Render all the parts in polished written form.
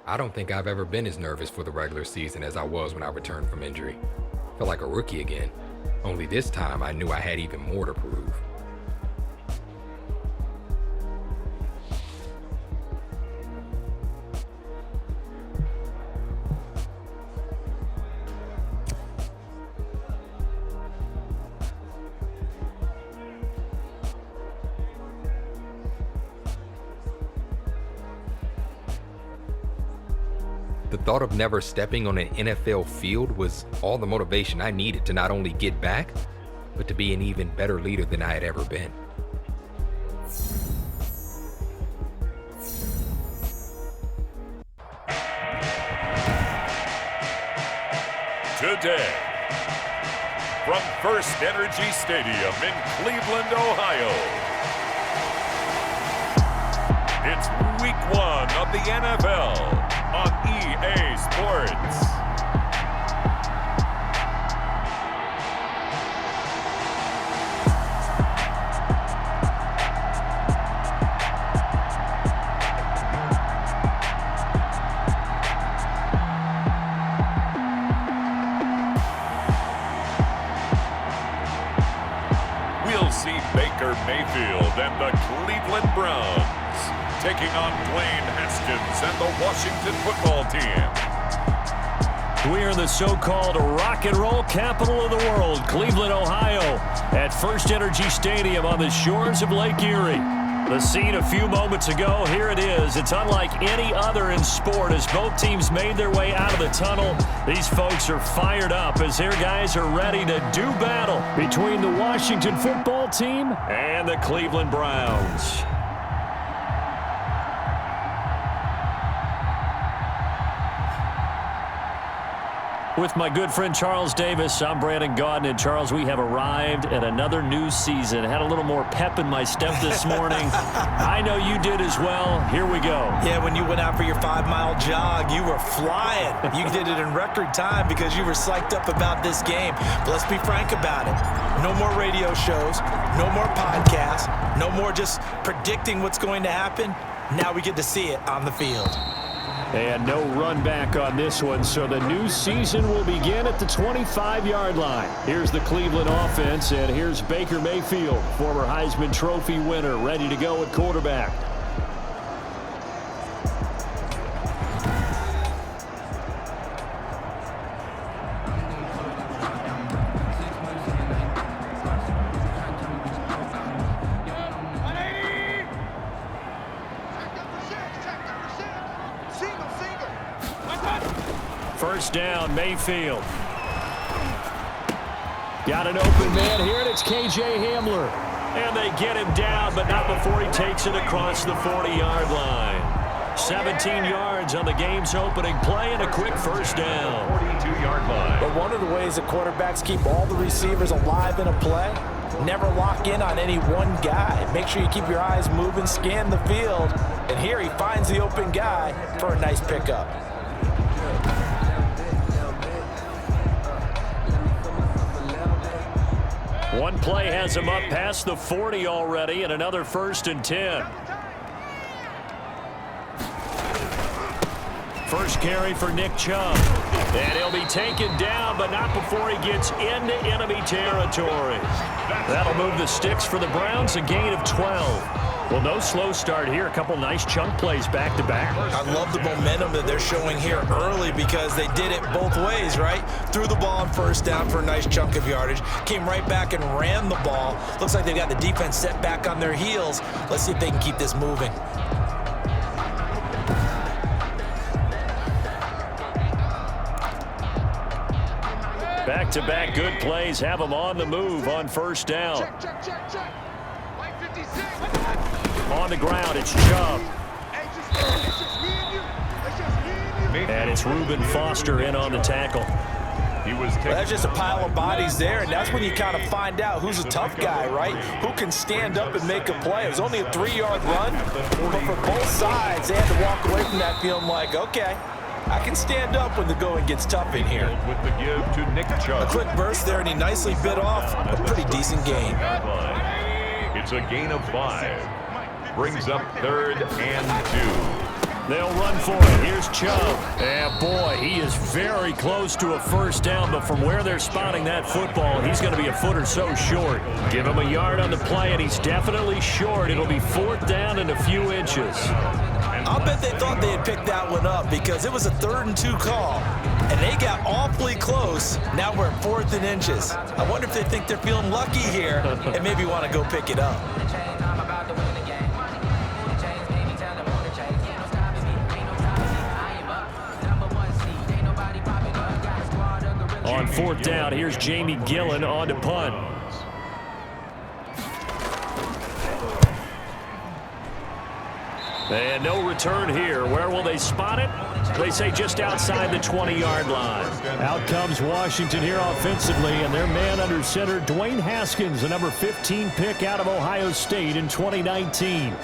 I don't think I've ever been as nervous for the regular season as I was when I returned from injury. Felt like a rookie again. Only this time I knew I had even more to prove. The thought of never stepping on an NFL field was all the motivation I needed to not only get back, but to be an even better leader than I had ever been. Today, from First Energy Stadium in Cleveland, Ohio, it's Week 1 of the NFL on EA Sports. We'll see Baker Mayfield and the Cleveland Browns taking on Dwayne Haskins and the Washington football team. We are in the so-called rock and roll capital of the world, Cleveland, Ohio, at First Energy Stadium on the shores of Lake Erie. The scene a few moments ago, here it is. It's unlike any other in sport as both teams made their way out of the tunnel. These folks are fired up as their guys are ready to do battle between the Washington football team and the Cleveland Browns. With my good friend Charles Davis, I'm Brandon Gaudin. And Charles, we have arrived at another new season. Had a little more pep in my step this morning. I know you did as well. Here we go. Yeah, when you went out for your 5-mile jog, you were flying. You did it in record time because you were psyched up about this game. But let's be frank about it. No more radio shows, no more podcasts, no more just predicting what's going to happen. Now we get to see it on the field. And no run back on this one, so the new season will begin at the 25-yard line. Here's the Cleveland offense, and here's Baker Mayfield, former Heisman Trophy winner, ready to go at quarterback. First down, Mayfield. Got an open man here, and it's KJ Hamler. And they get him down, but not before he takes it across the 40-yard line. 17 yards on the game's opening play and a quick first down. 42-yard line. But one of the ways that quarterbacks keep all the receivers alive in a play, never lock in on any one guy. Make sure you keep your eyes moving, scan the field. And here he finds the open guy for a nice pickup. One play has him up past the 40 already, and another 1st and 10. First carry for Nick Chubb. And he'll be taken down, but not before he gets into enemy territory. That'll move the sticks for the Browns, a gain of 12. Well, no slow start here. A couple nice chunk plays back-to-back. I love the momentum that they're showing here early because they did it both ways, right? Threw the ball on first down for a nice chunk of yardage. Came right back and ran the ball. Looks like they've got the defense set back on their heels. Let's see if they can keep this moving. Back-to-back good plays have them on the move on first down. On the ground, it's Chubb. And it's Reuben Foster in on the tackle. Well, that's just a pile of bodies there, and that's when you kind of find out who's a tough guy, right? Who can stand up and make a play. It was only a 3-yard run, but for both sides, they had to walk away from that feeling like, okay, I can stand up when the going gets tough in here. With the give to Nick Chubb. A quick burst there, and he nicely bit off a pretty decent gain. It's a gain of 5. Brings up 3rd and 2. They'll run for it. Here's Chubb. And boy, he is very close to a first down, but from where they're spotting that football, he's going to be a foot or so short. Give him a yard on the play, and he's definitely short. It'll be 4th down and a few inches. I'll bet they thought they had picked that one up because it was a 3rd and 2 call, and they got awfully close. Now we're at 4th and inches. I wonder if they think they're feeling lucky here and maybe want to go pick it up. On 4th down, here's Jamie Gillen on to punt. And no return here. Where will they spot it? They say just outside the 20-yard line. Out comes Washington here offensively, and their man under center, Dwayne Haskins, the number 15 pick out of Ohio State in 2019.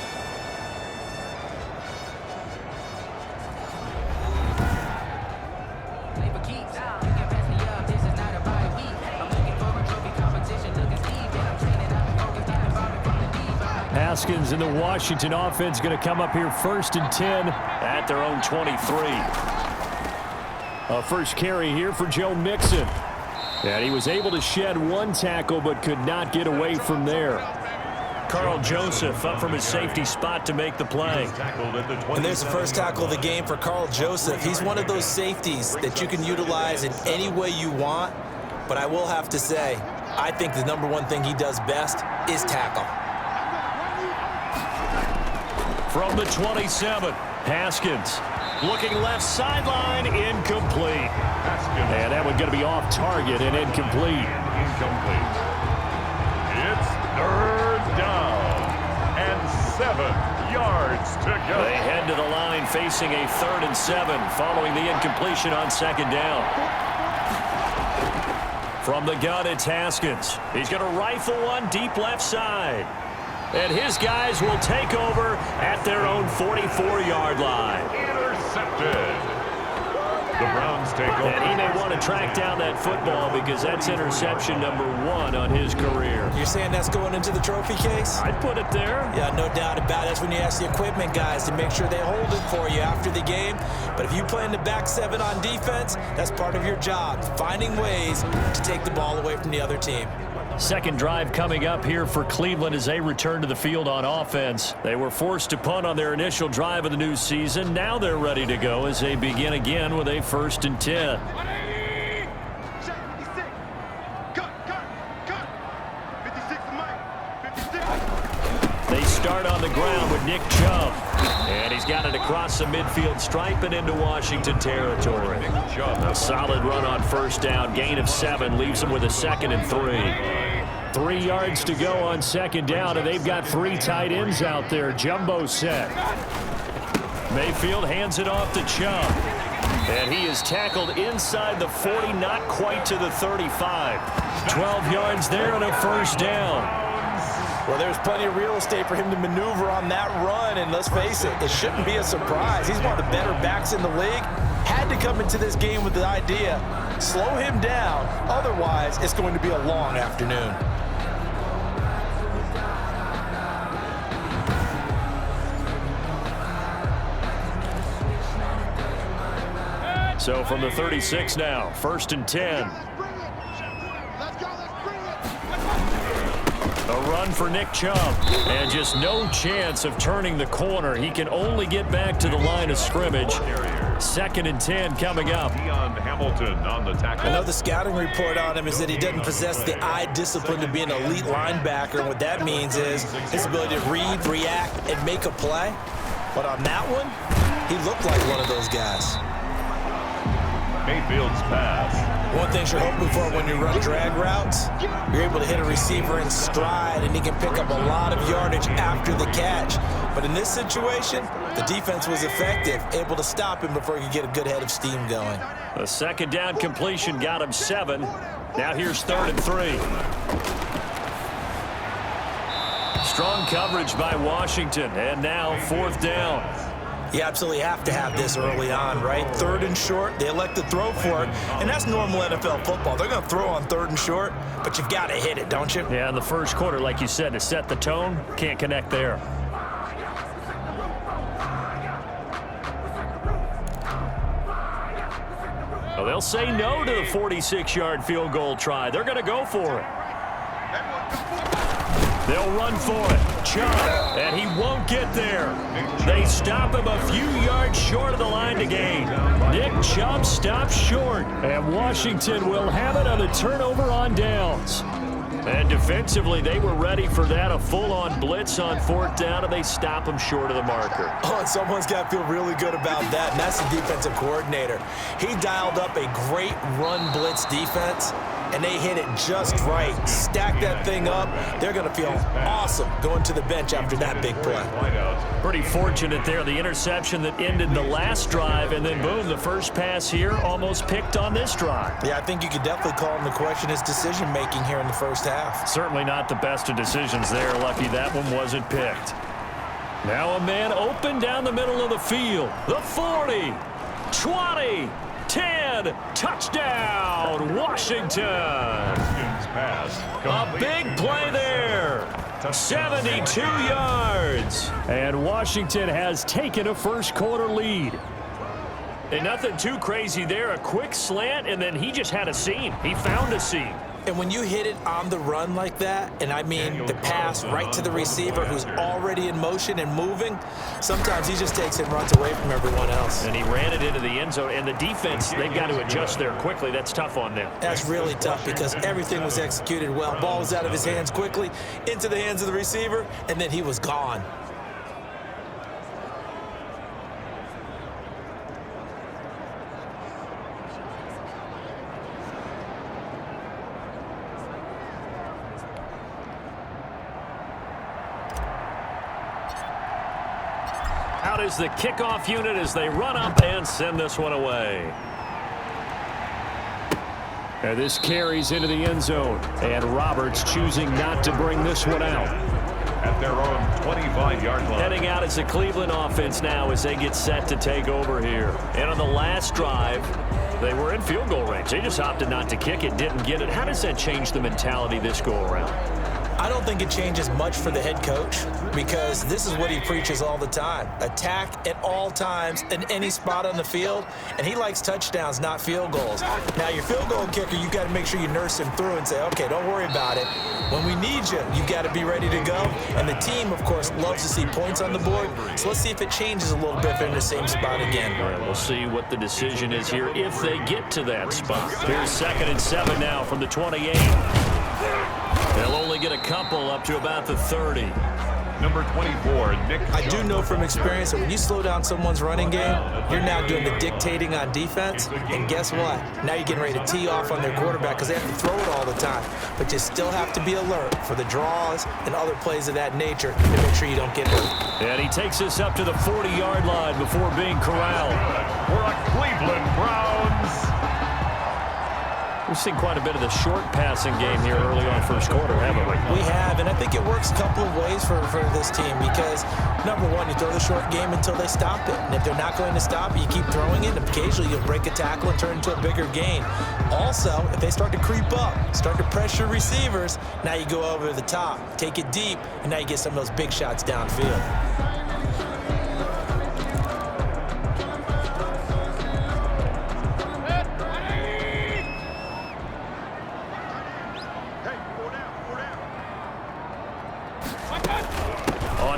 Haskins and the Washington offense going to come up here 1st and 10 at their own 23. A first carry here for Joe Mixon. And he was able to shed 1 tackle but could not get away from there. Carl Joseph up from his safety spot to make the play. And there's the first tackle of the game for Carl Joseph. He's one of those safeties that you can utilize in any way you want. But I will have to say, I think the number one thing he does best is tackle. From the 27, Haskins looking left sideline, incomplete. And that one going to be off target and incomplete. It's 3rd down and 7 yards to go. They head to the line facing a 3rd and 7 following the incompletion on 2nd down. From the gun, it's Haskins. He's going to rifle one deep left side. And his guys will take over at their own 44-yard line. Intercepted. The Browns take over. And he may want to track down that football because that's interception number 1 on his career. You're saying that's going into the trophy case? I'd put it there. Yeah, no doubt about it. That's when you ask the equipment guys to make sure they hold it for you after the game. But if you play in the back 7 on defense, that's part of your job, finding ways to take the ball away from the other team. Second drive coming up here for Cleveland as they return to the field on offense. They were forced to punt on their initial drive of the new season. Now they're ready to go as they begin again with a 1st and 10. They start on the ground with Nick Chubb. And he's got it across the midfield stripe and into Washington territory. A solid run on 1st down. Gain of 7 leaves them with a 2nd and 3. 3 yards to go on 2nd down, and they've got 3 tight ends out there. Jumbo set. Mayfield hands it off to Chubb. And he is tackled inside the 40, not quite to the 35. 12 yards there and a 1st down. Well, there's plenty of real estate for him to maneuver on that run, and let's face it, it shouldn't be a surprise. He's one of the better backs in the league. Had to come into this game with the idea, slow him down, otherwise it's going to be a long afternoon. So from the 36 now, 1st and 10. A run for Nick Chubb, and just no chance of turning the corner. He can only get back to the line of scrimmage. 2nd and 10 coming up. Hamilton on the tackle. I know the scouting report on him is that he doesn't possess the eye discipline to be an elite linebacker, and what that means is his ability to read, react, and make a play. But on that one, he looked like one of those guys. Mayfield's pass. One thing you're hoping for when you run drag routes, you're able to hit a receiver in stride, and he can pick up a lot of yardage after the catch. But in this situation, the defense was effective, able to stop him before he could get a good head of steam going. A 2nd down completion got him 7. Now here's 3rd and 3. Strong coverage by Washington, and now 4th down. You absolutely have to have this early on, right? 3rd and short, they elect to throw for it, and that's normal NFL football. They're going to throw on 3rd and short, but you've got to hit it, don't you? Yeah, in the first quarter, like you said, to set the tone, can't connect there. Well, they'll say no to the 46-yard field goal try. They're going to go for it. They'll run for it. Chubb, and he won't get there. They stop him a few yards short of the line to gain. Nick Chubb stops short, and Washington will have it on the turnover on downs. And defensively, they were ready for that, a full-on blitz on 4th down, and they stop him short of the marker. Oh, and someone's got to feel really good about that, and that's the defensive coordinator. He dialed up a great run blitz defense, and they hit it just right. Stack that thing up. They're going to feel awesome going to the bench after that big play. Pretty fortunate there. The interception that ended the last drive, and then boom, the first pass here almost picked on this drive. Yeah, I think you could definitely call him to question his decision-making here in the first half. Certainly not the best of decisions there. Lucky that one wasn't picked. Now a man open down the middle of the field. The 40, 20, 10, touchdown, Washington. A big play there. 72 yards. And Washington has taken a first-quarter lead. And nothing too crazy there. A quick slant, and then he just had a seam. He found a seam. And when you hit it on the run like that, and I mean the pass right to the receiver who's already in motion and moving, sometimes he just takes it and runs away from everyone else. And he ran it into the end zone. And the defense, they've got to adjust there quickly. That's tough on them. That's really tough because everything was executed well. Ball was out of his hands quickly, into the hands of the receiver, and then he was gone. Out is the kickoff unit as they run up and send this one away. And this carries into the end zone. And Roberts choosing not to bring this one out. At their own 25-yard line. Heading out as the Cleveland offense now as they get set to take over here. And on the last drive, they were in field goal range. They just opted not to kick it, didn't get it. How does that change the mentality this go-around? I don't think it changes much for the head coach because this is what he preaches all the time. Attack at all times in any spot on the field, and he likes touchdowns, not field goals. Now, your field goal kicker, you've got to make sure you nurse him through and say, okay, don't worry about it. When we need you, you've got to be ready to go. And the team, of course, loves to see points on the board, so let's see if it changes a little bit if they're in the same spot again. All right, we'll see what the decision is here if they get to that spot. Here's 2nd and 7 now from the 28. They'll only get a couple up to about the 30. Number 24, Nick. I do know from experience that when you slow down someone's running game, you're now doing the dictating on defense. And guess what? Now you're getting ready to tee off on their quarterback because they have to throw it all the time. But you still have to be alert for the draws and other plays of that nature to make sure you don't get hurt. And he takes us up to the 40-yard line before being corralled. For a Cleveland Browns. We've seen quite a bit of the short passing game here early on first quarter, haven't we? We have, and I think it works a couple of ways for this team because, number one, you throw the short game until they stop it. And if they're not going to stop it, you keep throwing it, and occasionally you'll break a tackle and turn it into a bigger gain. Also, if they start to creep up, start to pressure receivers, now you go over the top, take it deep, and now you get some of those big shots downfield.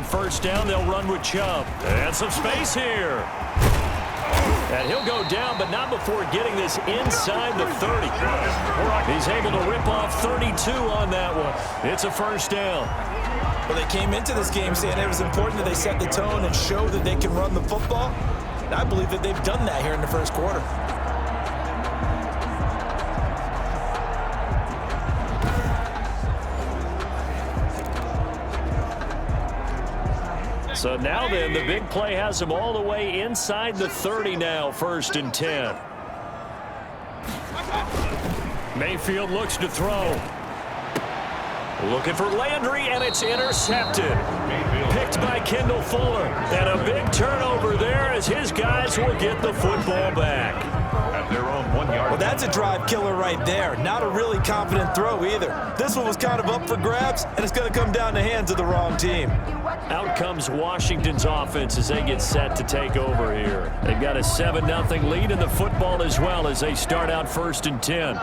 First down, they'll run with Chubb. And some space here. And he'll go down, but not before getting this inside the 30. He's able to rip off 32 on that one. It's a first down. Well, they came into this game saying it was important that they set the tone and show that they can run the football. And I believe that they've done that here in the first quarter. So now then, the big play has them all the way inside the 30 now, 1st and 10. Mayfield looks to throw. Looking for Landry, and it's intercepted. Picked by Kendall Fuller. And a big turnover there as his guys will get the football back. their own 1 yard. Well, that's a drive killer right there. Not a really confident throw either. This one was kind of up for grabs, and it's going to come down the hands of the wrong team. Out comes Washington's offense as they get set to take over here. They've got a 7-0 lead in the football as well as they start out 1st and 10.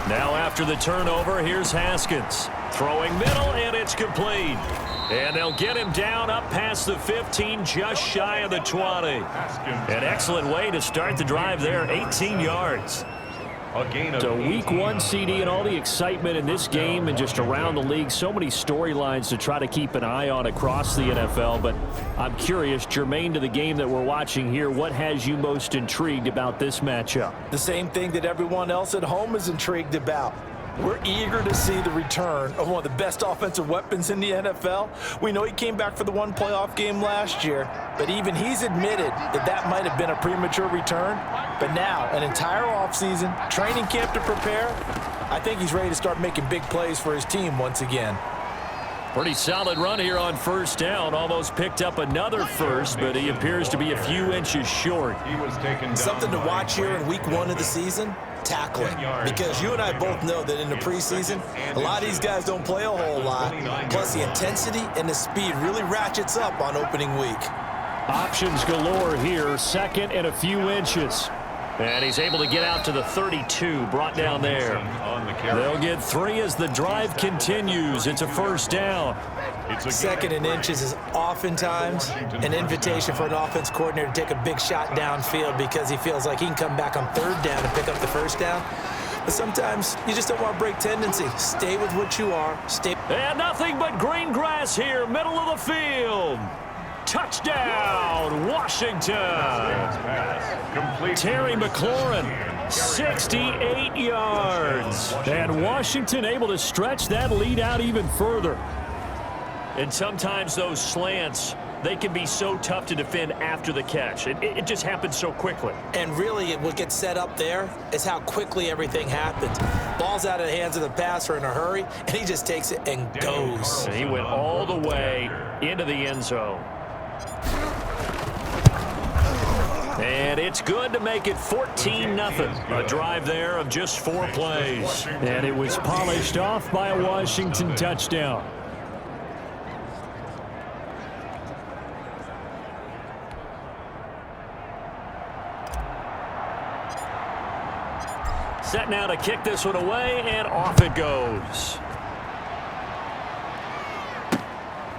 Now after the turnover, here's Haskins. Throwing middle, and it's complete. And they'll get him down up past the 15, just shy of the 20. An excellent way to start the drive there, 18 yards. So week 1 CD and all the excitement in this game and just around the league. So many storylines to try to keep an eye on across the NFL. But I'm curious, germane to the game that we're watching here, what has you most intrigued about this matchup? The same thing that everyone else at home is intrigued about. We're eager to see the return of one of the best offensive weapons in the NFL. We know he came back for the one playoff game last year, but even he's admitted that that might have been a premature return. But now, an entire offseason, training camp to prepare, I think he's ready to start making big plays for his team once again. Pretty solid run here on 1st down. Almost picked up another first, but he appears to be a few inches short. Something to watch here in week 1 of the season, tackling. Because you and I both know that in the preseason, a lot of these guys don't play a whole lot. Plus, the intensity and the speed really ratchets up on opening week. Options galore here. 2nd and a few inches. And he's able to get out to the 32, brought down there. They'll get 3 as the drive continues. It's a 1st down. 2nd and inches is oftentimes an invitation for an offense coordinator to take a big shot downfield because he feels like he can come back on 3rd down and pick up the 1st down. But sometimes you just don't want to break tendency. Stay with what you are. And nothing but green grass here, middle of the field. Touchdown, Washington. Terry McLaurin, 68 yards. And Washington able to stretch that lead out even further. And sometimes those slants, they can be so tough to defend after the catch. It just happens so quickly. And really, what gets set up there is how quickly everything happens. Ball's out of the hands of the passer in a hurry, and he just takes it and goes. And he went all the way into the end zone. And it's good to make it 14-0. A drive there of just 4 plays. And it was polished off by a Washington touchdown. Set now to kick this one away, and off it goes.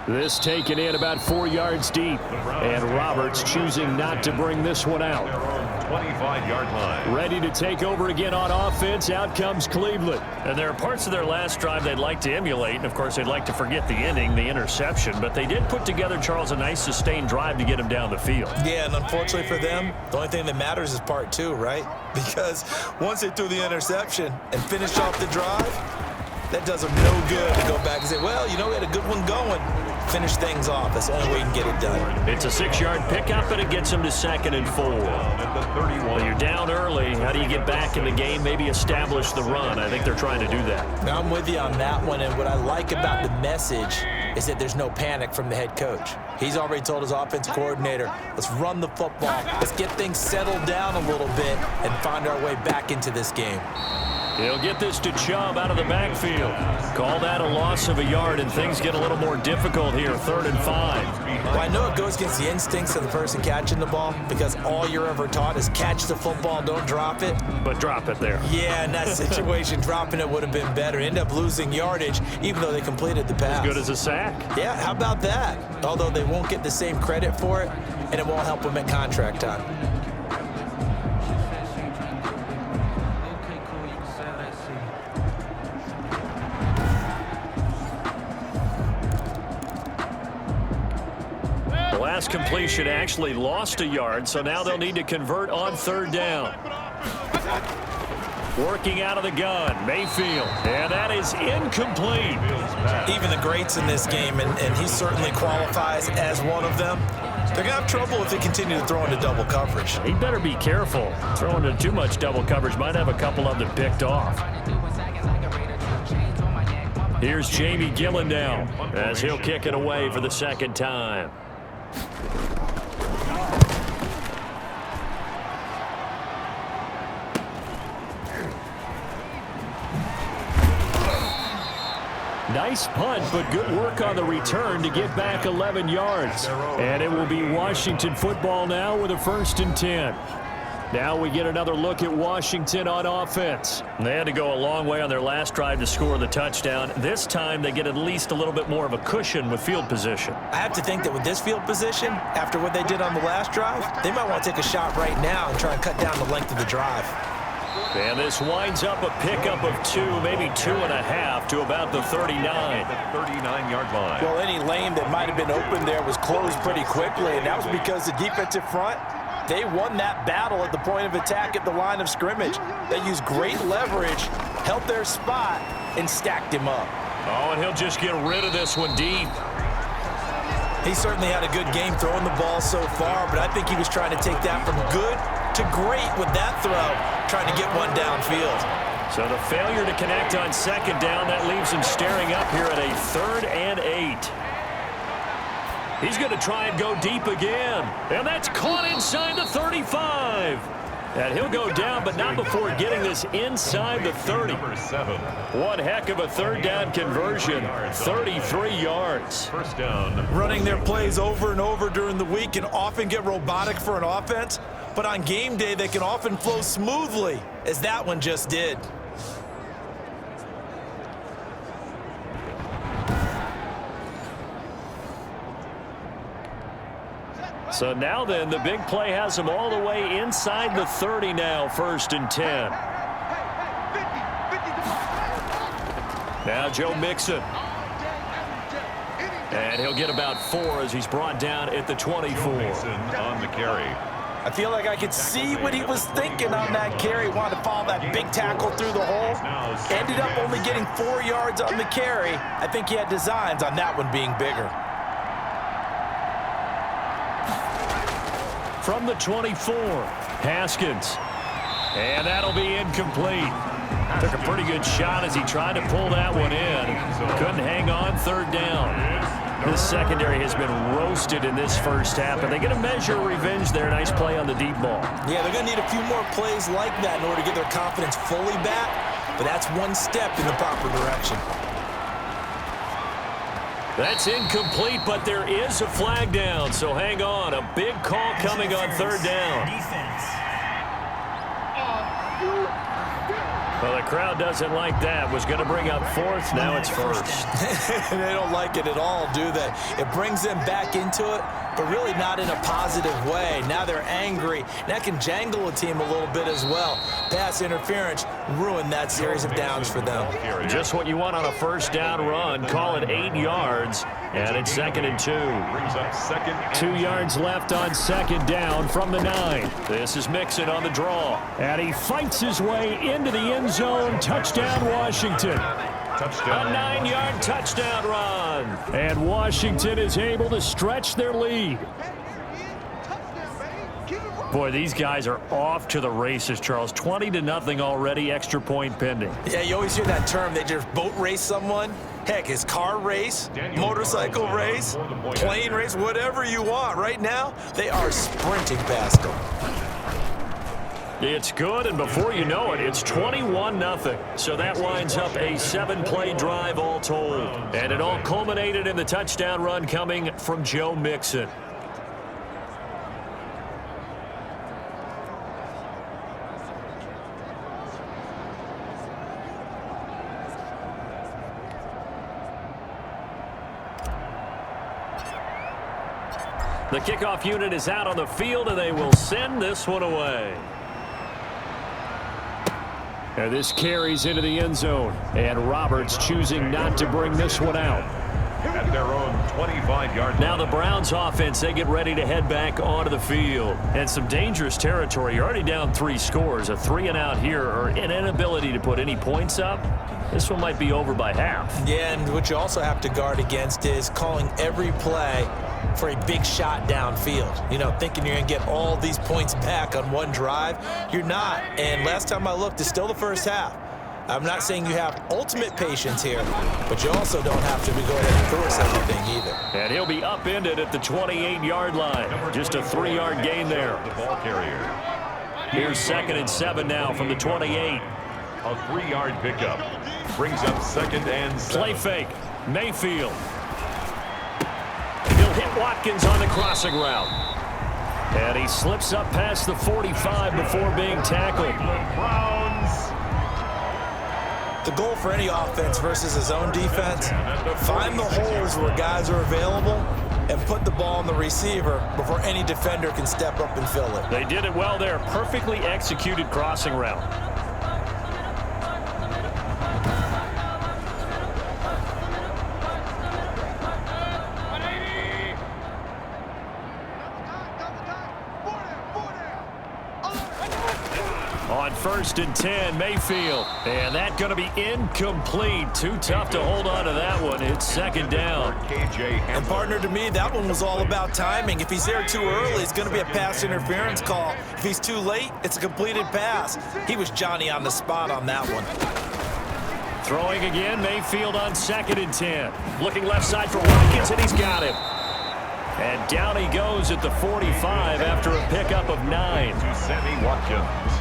This taken in about 4 yards deep. And Roberts choosing not to bring this one out. 25-yard line. Ready to take over again on offense. Out comes Cleveland. And there are parts of their last drive they'd like to emulate. And, of course, they'd like to forget the ending, the interception. But they did put together, Charles, a nice sustained drive to get him down the field. Yeah, and unfortunately for them, the only thing that matters is part 2, right? Because once they threw the interception and finished off the drive, that does them no good to go back and say, well, you know, we had a good one going. Finish things off. That's the only way you can get it done. It's a 6-yard pickup, and it gets them to 2nd and 4. Well, you're down early. How do you get back in the game? Maybe establish the run. I think they're trying to do that. Now, I'm with you on that one, and what I like about the message is that there's no panic from the head coach. He's already told his offense coordinator, let's run the football. Let's get things settled down a little bit and find our way back into this game. He'll get this to Chubb out of the backfield. Call that a loss of a yard, and things get a little more difficult here, 3rd and 5. Well, I know it goes against the instincts of the person catching the ball because all you're ever taught is catch the football, don't drop it. But drop it there. Yeah, in that situation, dropping it would have been better. End up losing yardage, even though they completed the pass. As good as a sack. Yeah, how about that? Although they won't get the same credit for it, and it won't help them at contract time. Last completion actually lost a yard, so now they'll need to convert on 3rd down. Working out of the gun, Mayfield, and that is incomplete. Even the greats in this game, and he certainly qualifies as one of them, they're going to have trouble if they continue to throw into double coverage. He better be careful. Throwing into too much double coverage might have a couple of them picked off. Here's Jamie Gillen now as he'll kick it away for the 2nd time. Nice punt, but good work on the return to get back 11 yards. And it will be Washington football now with a 1st and 10. Now we get another look at Washington on offense. They had to go a long way on their last drive to score the touchdown. This time they get at least a little bit more of a cushion with field position. I have to think that with this field position, after what they did on the last drive, they might want to take a shot right now and try and cut down the length of the drive. And this winds up a pickup of 2, maybe 2.5 to about the 39. 39-yard line. Well, any lane that might have been open there was closed pretty quickly, and that was because the defensive front, they won that battle at the point of attack at the line of scrimmage. They used great leverage, held their spot, and stacked him up. Oh, and he'll just get rid of this one deep. He certainly had a good game throwing the ball so far, but I think he was trying to take that from good to great with that throw, trying to get one downfield. So the failure to connect on 2nd down, that leaves him staring up here at a 3rd and 8. He's going to try and go deep again. And that's caught inside the 35. And he'll go down, but not before getting this inside the 30. One heck of a 3rd down conversion. 33 yards. First down. Running their plays over and over during the week can often get robotic for an offense, but on game day they can often flow smoothly, as that one just did. So now then, the big play has him all the way inside the 30 now, 1st and 10. Now Joe Mixon. And he'll get about 4 as he's brought down at the 24. On the carry. I feel like I could see what he was thinking on that carry. Wanted to follow that big tackle through the hole. Ended up only getting 4 yards on the carry. I think he had designs on that one being bigger. From the 24, Haskins. And that'll be incomplete. Took a pretty good shot as he tried to pull that one in. Couldn't hang on 3rd down. This secondary has been roasted in this first half, and they're going to measure revenge there. Nice play on the deep ball. Yeah, they're going to need a few more plays like that in order to get their confidence fully back, but that's one step in the proper direction. That's incomplete, but there is a flag down, so hang on. A big call coming on 3rd down. Well, the crowd doesn't like that. Was going to bring up 4th. Now it's 1st. They don't like it at all, do they? It brings them back into it, but really not in a positive way. Now they're angry. That can jangle a team a little bit as well. Pass interference ruined that series of downs for them. Just what you want on a 1st down run. Call it 8 yards, and it's 2nd and 2. Brings up 2nd and 2 yards left on 2nd down from the 9. This is Mixon on the draw, and he fights his way into the end zone. Touchdown, Washington. touchdown. A 9-yard touchdown run. And Washington is able to stretch their lead. Boy, these guys are off to the races, Charles. 20-0 already, extra point pending. Yeah, you always hear that term. They just boat race someone. Heck, it's car race, motorcycle race, plane race, whatever you want. Right now, they are sprinting past them. It's good, and before you know it, it's 21-0. So that winds up a 7-play drive all told. And it all culminated in the touchdown run coming from Joe Mixon. The kickoff unit is out on the field, and they will send this one away. And this carries into the end zone. And Roberts choosing not to bring this one out. At their own 25-yard line. Now the Browns offense, they get ready to head back onto the field. And some dangerous territory. You're already down 3 scores. A 3-and-out here, or an inability to put any points up. This one might be over by half. Yeah, and what you also have to guard against is calling every play for a big shot downfield. You know, thinking you're going to get all these points back on one drive. You're not. And last time I looked, it's still the first half. I'm not saying you have ultimate patience here, but you also don't have to go ahead and force everything either. And he'll be upended at the 28-yard line. Just a 3-yard gain there. The ball carrier. Here's 2nd and 7 now from the 28. A 3-yard pickup brings up 2nd and 7. Play fake. Mayfield. He'll hit Watkins on the crossing route. And he slips up past the 45 before being tackled. Browns. The goal for any offense versus his own defense, find the holes where guys are available and put the ball on the receiver before any defender can step up and fill it. They did it well there. Perfectly executed crossing route. On 1st and 10, Mayfield. And that going to be incomplete. Too tough to hold on to that one. It's 2nd down. And partner, to me, that one was all about timing. If he's there too early, it's going to be a pass interference call. If he's too late, it's a completed pass. He was Johnny on the spot on that one. Throwing again, Mayfield on 2nd and 10. Looking left side for Watkins, and he's got him. And down he goes at the 45 after a pickup of 9. To Sammy Watkins.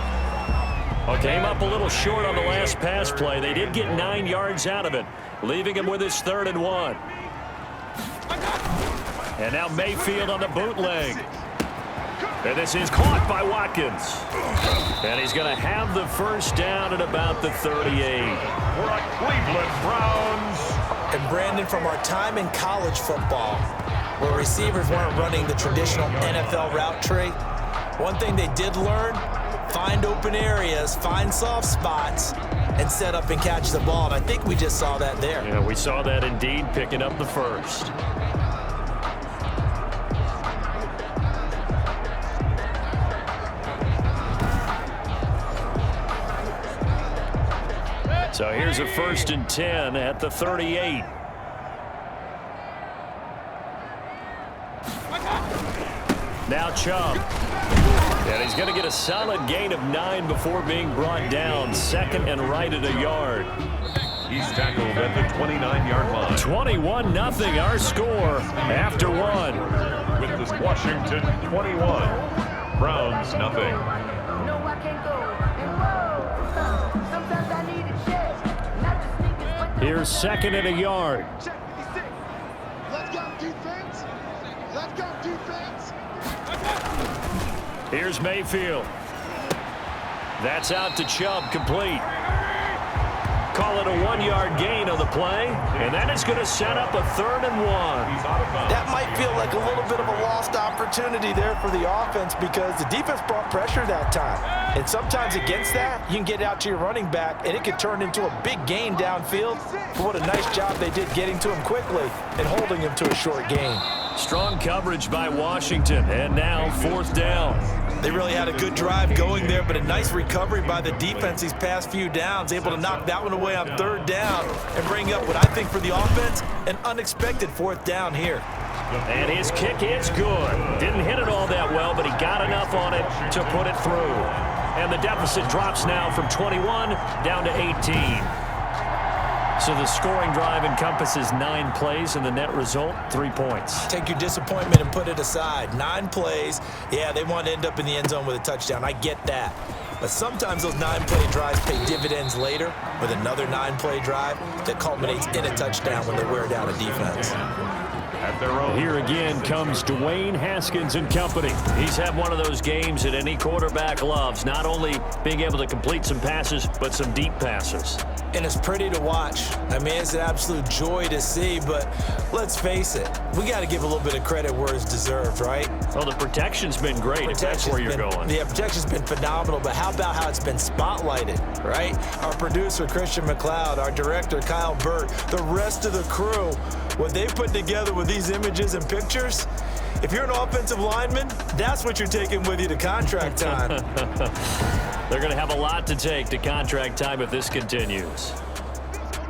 Came up a little short on the last pass play. They did get 9 yards out of it, leaving him with his 3rd and 1. And now Mayfield on the bootleg. And this is caught by Watkins. And he's going to have the 1st down at about the 38. For a Cleveland Browns. And Brandon, from our time in college football, where receivers weren't running the traditional NFL route tree, one thing they did learn, find open areas, find soft spots, and set up and catch the ball. And I think we just saw that there. Yeah, we saw that indeed, picking up the 1st. So here's a 1st and 10 at the 38. Now Chubb. And he's going to get a solid gain of 9 before being brought down. 2nd and right at a yard. He's tackled at the 29-yard line. 21-0 our score after 1. With this Washington 21. Browns nothing. No, I can't go. And whoa, sometimes I need a check. Not just sneakers, but Here's 2nd and a yard. Let's go defense. Let's go defense. Here's Mayfield. That's out to Chubb, complete. Call it a 1-yard gain on the play, and that is going to set up a 3rd and 1. That might feel like a little bit of a lost opportunity there for the offense because the defense brought pressure that time. And sometimes against that, you can get out to your running back, and it could turn into a big gain downfield. But what a nice job they did getting to him quickly and holding him to a short gain. Strong coverage by Washington, and now 4th down. They really had a good drive going there, but a nice recovery by the defense these past few downs, able to knock that one away on 3rd down and bring up what I think for the offense, an unexpected 4th down here. And his kick is good. Didn't hit it all that well, but he got enough on it to put it through. And the deficit drops now from 21 down to 18. So the scoring drive encompasses 9 plays, and the net result, 3 points. Take your disappointment and put it aside. 9 plays. Yeah, they want to end up in the end zone with a touchdown. I get that. But sometimes those 9-play drives pay dividends later with another 9-play drive that culminates in a touchdown when they wear down a defense. At their own. Here again comes Dwayne Haskins and company. He's had one of those games that any quarterback loves, not only being able to complete some passes, but some deep passes. And it's pretty to watch. I mean, it's an absolute joy to see, but let's face it, we got to give a little bit of credit where it's deserved, right? Well, the protection's been great, if that's where you're going. Yeah, protection's been phenomenal, but how about how it's been spotlighted, right? Our producer, Christian McLeod, our director, Kyle Burt, the rest of the crew, what they put together with these images and pictures, if you're an offensive lineman, that's what you're taking with you to contract time. They're going to have a lot to take to contract time if this continues.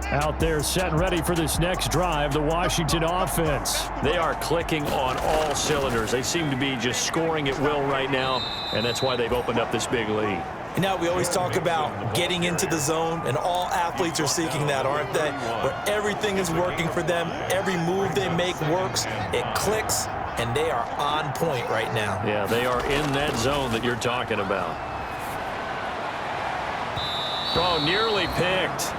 Out there set and ready for this next drive, the Washington offense. They are clicking on all cylinders. They seem to be just scoring at will right now, and that's why they've opened up this big lead. Now, we always talk about getting into the zone, and all athletes are seeking that, aren't they? Where everything is working for them, every move they make works, it clicks, and they are on point right now. Yeah, they are in that zone that you're talking about. Oh, nearly picked.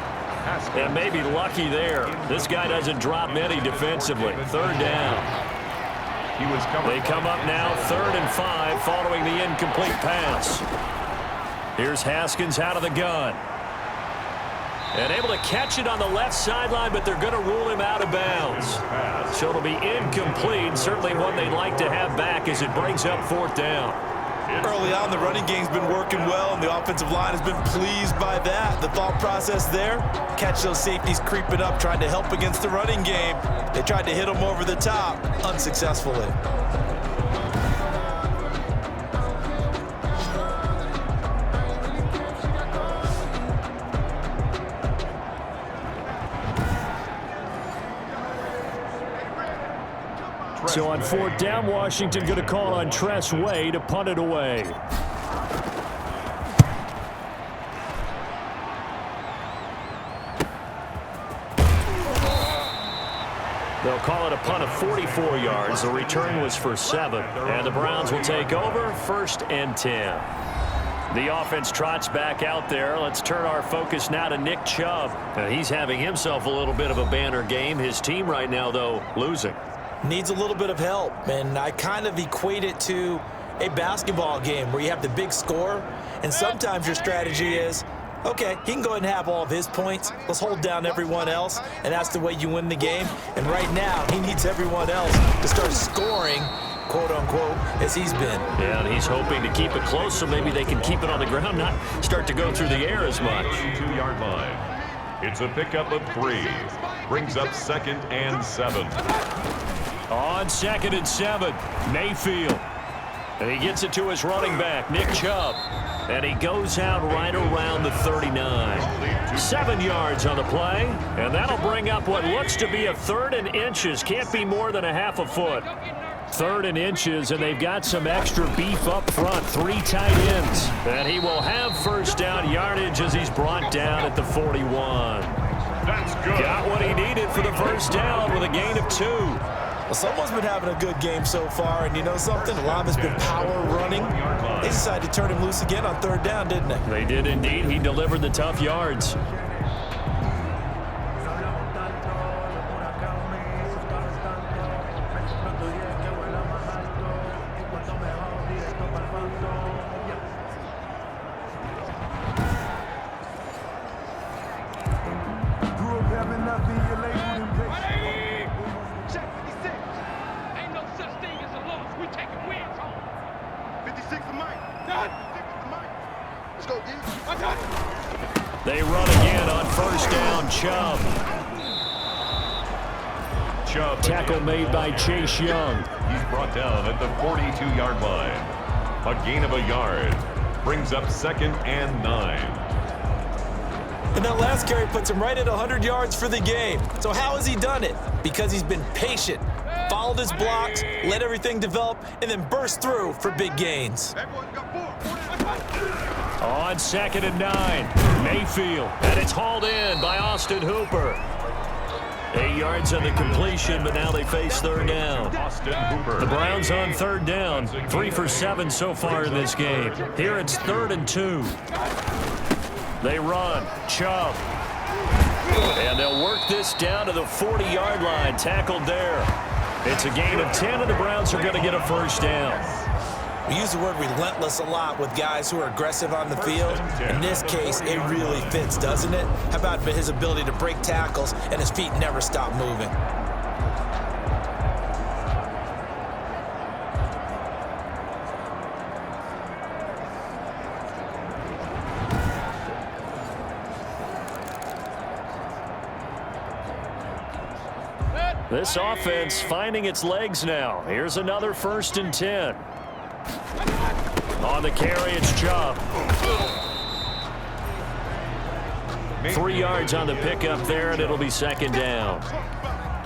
And maybe lucky there. This guy doesn't drop many defensively. Third down. They come up now, 3rd and 5, following the incomplete pass. Here's Haskins out of the gun. And able to catch it on the left sideline, but they're going to rule him out of bounds. So it'll be incomplete, certainly one they'd like to have back as it brings up 4th down. Early on, the running game's been working well, and the offensive line has been pleased by that. The thought process there, catch those safeties creeping up, trying to help against the running game. They tried to hit them over the top, unsuccessfully. So on 4th down, Washington going to call on Tress Way to punt it away. They'll call it a punt of 44 yards. The return was for 7. And the Browns will take over 1st and 10. The offense trots back out there. Let's turn our focus now to Nick Chubb. He's having himself a little bit of a banner game. His team right now, though, losing. Needs a little bit of help, and I kind of equate it to a basketball game where you have the big score, and sometimes your strategy is, okay, he can go ahead and have all of his points. Let's hold down everyone else, and that's the way you win the game. And right now, he needs everyone else to start scoring, quote-unquote, as he's been. Yeah, and he's hoping to keep it close so maybe they can keep it on the ground, not start to go through the air as much. 2-yard line. It's a pickup of 3. Brings up 2nd and 7. On 2nd and 7, Mayfield. And he gets it to his running back, Nick Chubb. And he goes out right around the 39. 7 yards on the play. And that'll bring up what looks to be a 3rd and inches. Can't be more than a half a foot. 3rd and inches, and they've got some extra beef up front. 3 tight ends. And he will have 1st down yardage as he's brought down at the 41. That's good. Got what he needed for the 1st down with a gain of 2. Well, someone's been having a good game so far, and you know something? A lot of it's been power running. They decided to turn him loose again on 3rd down, didn't they? They did indeed. He delivered the tough yards. They run again on 1st down. Chubb. Tackle made by Chase Young. He's brought down at the 42-yard line. A gain of a yard. Brings up 2nd and 9. And that last carry puts him right at 100 yards for the game. So how has he done it? Because he's been patient, followed his blocks, let everything develop, and then burst through for big gains. On 2nd and 9, Mayfield. And it's hauled in by Austin Hooper. 8 yards on the completion, but now they face 3rd down. Austin Hooper. The Browns on 3rd down. 3 for 7 so far in this game. Here it's 3rd and 2. They run. Chubb. And they'll work this down to the 40-yard line. Tackled there. It's a gain of 10, and the Browns are going to get a 1st down. We use the word relentless a lot with guys who are aggressive on the field. In this case, it really fits, doesn't it? How about his ability to break tackles and his feet never stop moving? This offense finding its legs now. Here's another 1st and 10. On the carry, it's Chubb. 3 yards on the pickup there, and it'll be 2nd down.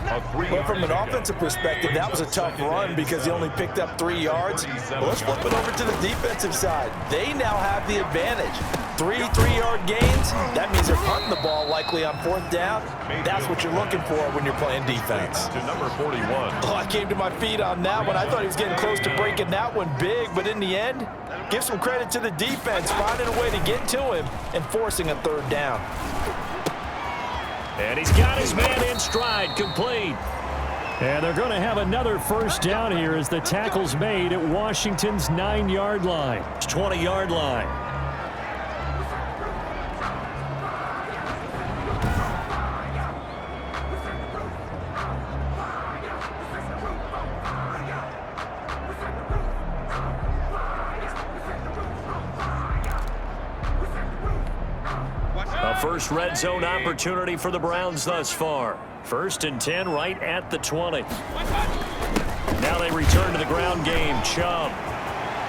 Well, from an offensive perspective, that was a tough run because he only picked up 3 yards. Well, let's flip it over to the defensive side. They now have the advantage. 3 3-yard gains, that means they're punting the ball likely on 4th down. That's what you're looking for when you're playing defense. To number 41. Oh, I came to my feet on that one. I thought he was getting close to breaking that one big, but in the end, give some credit to the defense, finding a way to get to him and forcing a 3rd down. And he's got his man in stride, complete. And they're going to have another 1st down here as the tackle's made at Washington's 9-yard line. 20-yard line. A first red zone opportunity for the Browns thus far. 1st and 10 right at the 20. Now they return to the ground game. Chubb.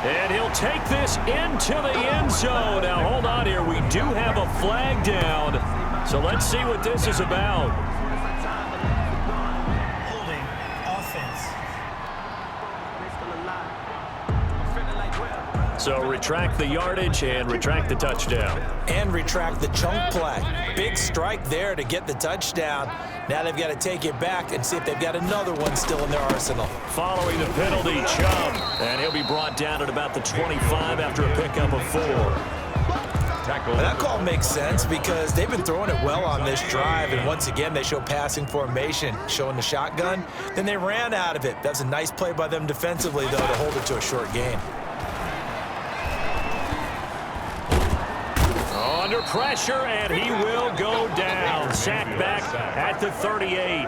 And he'll take this into the end zone. Now hold on here. We do have a flag down. So let's see what this is about. Holding offense. So retract the yardage and retract the touchdown. And retract the chunk play. Big strike there to get the touchdown. Now they've got to take it back and see if they've got another one still in their arsenal. Following the penalty, Chubb. And he'll be brought down at about the 25 after a pickup of 4. Well, that call makes sense because they've been throwing it well on this drive, and once again they show passing formation, showing the shotgun. Then they ran out of it. That's a nice play by them defensively, though, to hold it to a short gain. Under pressure, and he will go down. Sacked back at the 38.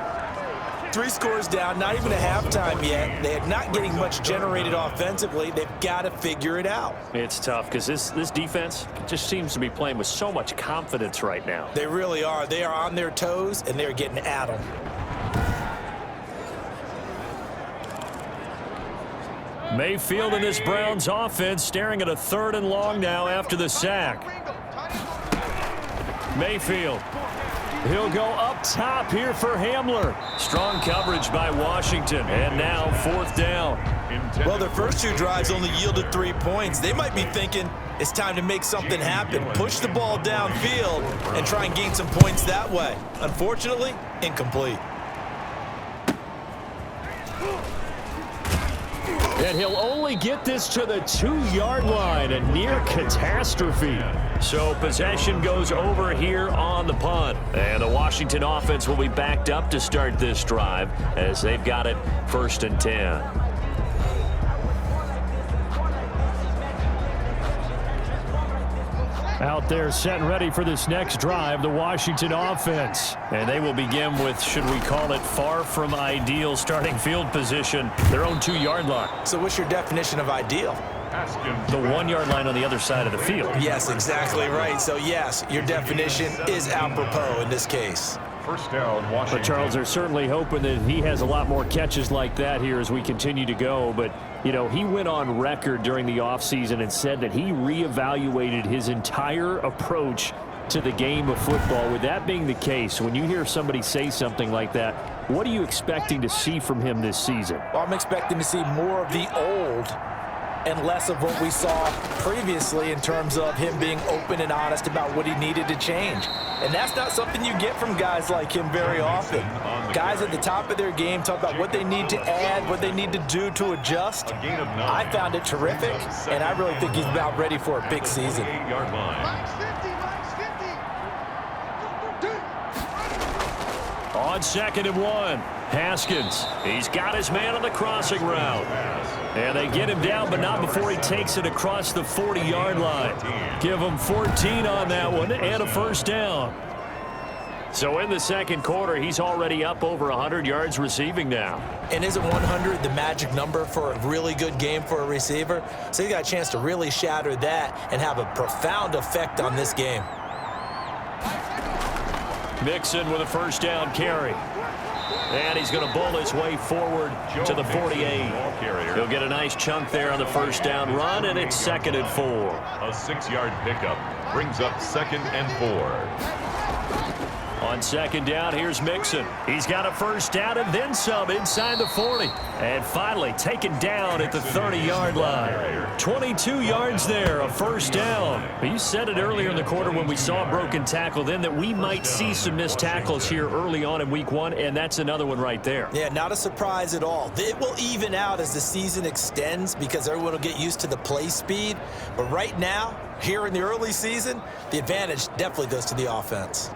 3 scores down, not even a halftime yet. They are not getting much generated offensively. They've got to figure it out. It's tough because this defense just seems to be playing with so much confidence right now. They really are. They are on their toes, and they're getting at them. Mayfield and this Browns offense staring at a 3rd and long now after the sack. Mayfield. He'll go up top here for Hamler. Strong coverage by Washington. And now 4th down. Well, their first 2 drives only yielded 3 points. They might be thinking it's time to make something happen. Push the ball downfield and try and gain some points that way. Unfortunately, incomplete. And he'll only get this to the 2-yard line, a near catastrophe. So possession goes over here on the punt. And the Washington offense will be backed up to start this drive as they've got it 1st and 10. Out there set and ready for this next drive, the Washington offense. And they will begin with, should we call it, far from ideal starting field position, their own 2-yard line. So what's your definition of ideal? The 1-yard line on the other side of the field. Yes, exactly right. So yes, your definition is apropos in this case. 1st down, Washington. But Charles, they're certainly hoping that he has a lot more catches like that here as we continue to go. But, you know, he went on record during the offseason and said that he reevaluated his entire approach to the game of football. With that being the case, when you hear somebody say something like that, what are you expecting to see from him this season? Well, I'm expecting to see more of the old and less of what we saw previously in terms of him being open and honest about what he needed to change. And that's not something you get from guys like him very often. Guys at the top of their game talk about what they need to add, what they need to do to adjust. I found it terrific, and I really think he's about ready for a big season. Max 50, max 50. On 2nd and 1, Haskins. He's got his man on the crossing route. And they get him down, but not before he takes it across the 40-yard line. Give him 14 on that one and a 1st down. So in the 2nd quarter, he's already up over 100 yards receiving now. And isn't 100 the magic number for a really good game for a receiver? So you got a chance to really shatter that and have a profound effect on this game. Mixon with a 1st down carry. And he's going to bull his way forward to the 48. He'll get a nice chunk there on the 1st down run, and it's 2nd and 4. A 6-yard pickup brings up 2nd and 4. On second down, here's Mixon. He's got a first down and then some inside the 40. And finally taken down at the 30-yard line. 22 yards there, a first down. You said it earlier in the quarter when we saw a broken tackle then that we might see some missed tackles here early on in week 1, and that's another one right there. Yeah, not a surprise at all. It will even out as the season extends because everyone will get used to the play speed. But right now, here in the early season, the advantage definitely goes to the offense.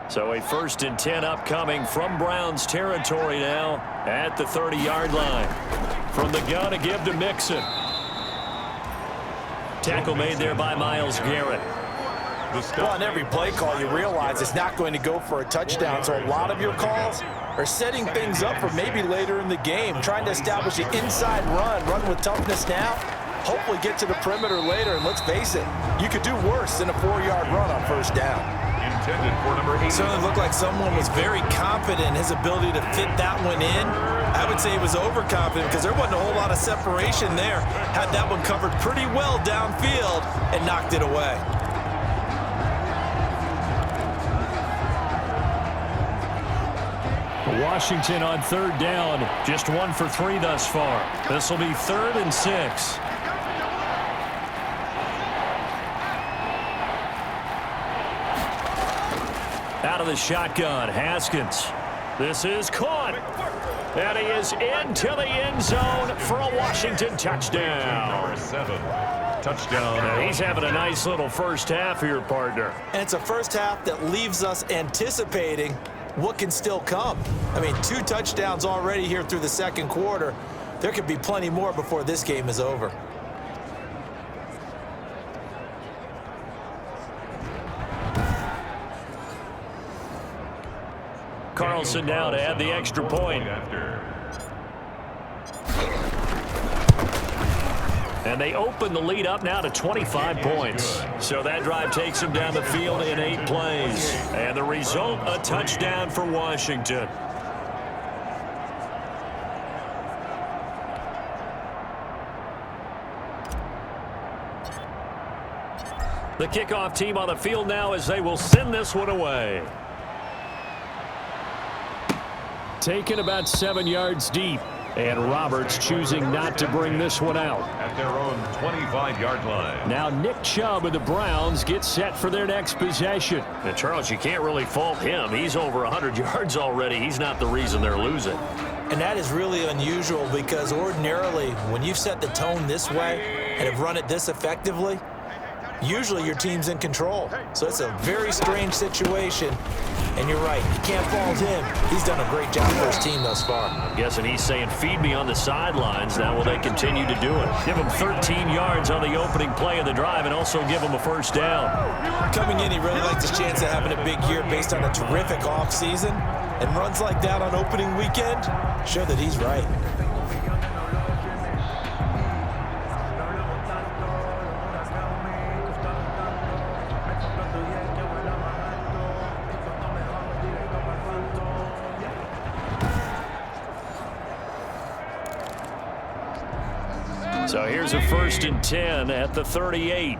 So a 1st and 10 upcoming from Browns territory now at the 30-yard line. From the gun, a give to Mixon. Tackle made there by Myles Garrett. Well, on every play call, you realize it's not going to go for a touchdown, so a lot of your calls are setting things up for maybe later in the game, trying to establish an inside run with toughness now, hopefully get to the perimeter later, and let's face it, you could do worse than a 4-yard run on first down. Intended for number 8. Certainly looked like someone was very confident in his ability to fit that one in. I would say he was overconfident because there wasn't a whole lot of separation there. Had that one covered pretty well downfield and knocked it away. Washington on 3rd down, just 1 for 3 thus far. This will be 3rd and 6. Out of the shotgun, Haskins. This is caught. And he is into the end zone for a Washington touchdown. Number 7. Touchdown. Now he's having a nice little first half here, partner. And it's a first half that leaves us anticipating what can still come. I mean, 2 touchdowns already here through the 2nd quarter. There could be plenty more before this game is over. Carlson now to add the extra point. And they open the lead up now to 25 points. So that drive takes them down the field in 8 plays. And the result, a touchdown for Washington. The kickoff team on the field now as they will send this one away. Taken about 7 yards deep. And Roberts choosing not to bring this one out. At their own 25-yard line. Now Nick Chubb and the Browns get set for their next possession. And Charles, you can't really fault him. He's over 100 yards already. He's not the reason they're losing. And that is really unusual because ordinarily when you've set the tone this way and have run it this effectively, usually your team's in control. So it's a very strange situation. And you're right, you can't fault him. He's done a great job for his team thus far. I'm guessing he's saying, feed me on the sidelines. Now will they continue to do it? Give him 13 yards on the opening play of the drive and also give him a first down. Coming in, he really likes his chance of having a big year based on a terrific offseason. And runs like that on opening weekend show that he's right. So here's a 1st and 10 at the 38.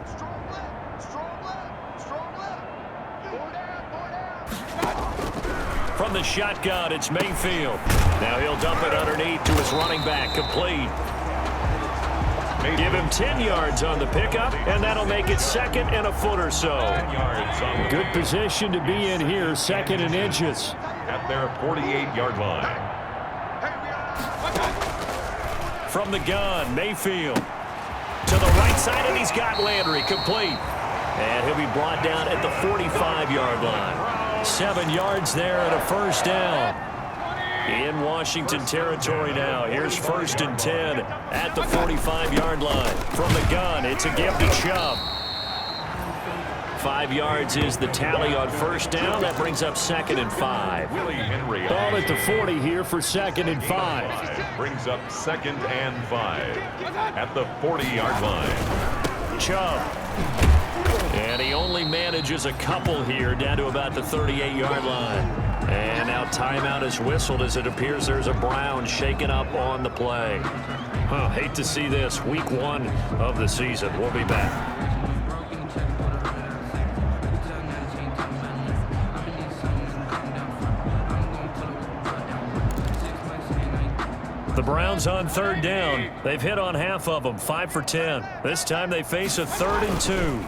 From the shotgun, it's Mayfield. Now he'll dump it underneath to his running back, complete. Give him 10 yards on the pickup, and that'll make it 2nd and a foot or so. Good position to be in here, 2nd and inches. At their 48-yard line. From the gun, Mayfield. To the right side, and he's got Landry, complete. And he'll be brought down at the 45-yard line. 7 yards there and a first down. In Washington territory now. Here's 1st and 10 at the 45-yard line. From the gun, it's a give to Chubb. 5 yards is the tally on first down. That brings up 2nd and 5. Ball at the 40 here for 2nd and 5. Brings up 2nd and 5 at the 40-yard line. Chubb. And he only manages a couple here down to about the 38-yard line. And now timeout is whistled as it appears there's a Brown shaken up on the play. Hate to see this. Week 1 of the season. We'll be back. The Browns on 3rd down. They've hit on half of them, 5 for 10. This time they face a 3rd and 2.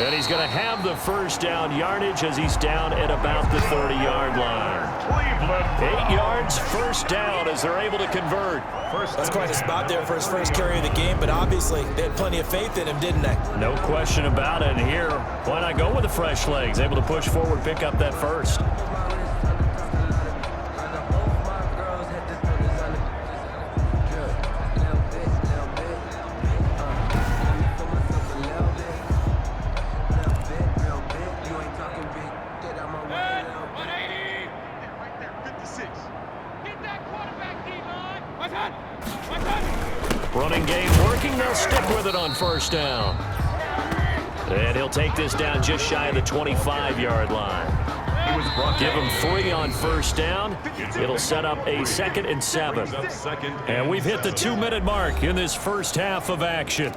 And he's going to have the first down yardage as he's down at about the 30-yard line. 8 yards, first down as they're able to convert. That's quite a spot there for his first carry of the game, but obviously they had plenty of faith in him, didn't they? No question about it. And here, why not go with the fresh legs? Able to push forward, pick up that first. Running game working. They'll stick with it on first down. And he'll take this down just shy of the 25-yard line. Give him 3 on first down. It'll set up a 2nd and 7. And we've hit the 2-minute mark in this first half of action.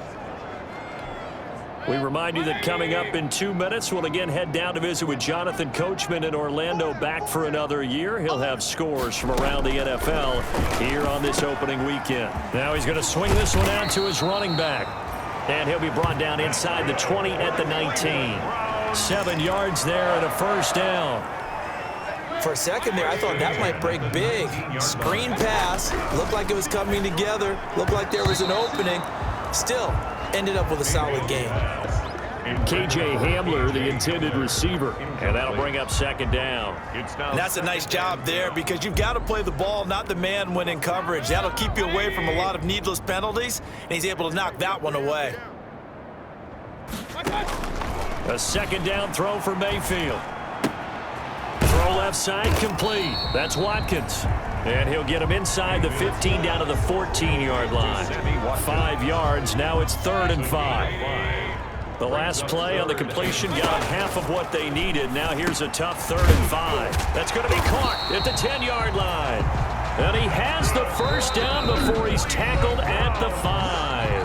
We remind you that coming up in 2 minutes, we'll again head down to visit with Jonathan Coachman in Orlando, back for another year. He'll have scores from around the NFL here on this opening weekend. Now he's going to swing this one out to his running back. And he'll be brought down inside the 20 at the 19. 7 yards there and a first down. For a second there, I thought that might break big. Screen pass. Looked like it was coming together. Looked like there was an opening. Still ended up with a solid game. KJ Hamler, the intended receiver. And that'll bring up 2nd down. And that's a nice job there because you've got to play the ball, not the man when in coverage. That'll keep you away from a lot of needless penalties, and he's able to knock that one away. A 2nd down throw for Mayfield. Throw left side complete. That's Watkins. And he'll get him inside the 15 down to the 14-yard line. 5 yards. Now it's 3rd and 5. The last play on the completion got half of what they needed. Now here's a tough 3rd and 5. That's going to be caught at the 10-yard line. And he has the first down before he's tackled at the 5.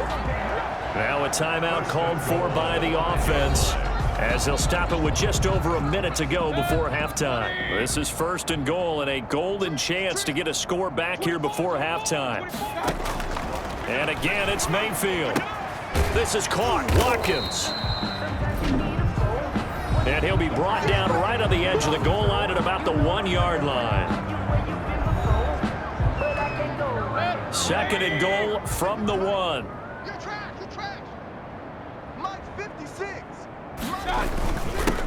Now a timeout called for by the offense, as they'll stop it with just over a minute to go before halftime. This is 1st and goal and a golden chance to get a score back here before halftime. And again, it's Mayfield. This is caught. Watkins. And he'll be brought down right on the edge of the goal line at about the 1-yard line. 2nd and goal from the 1.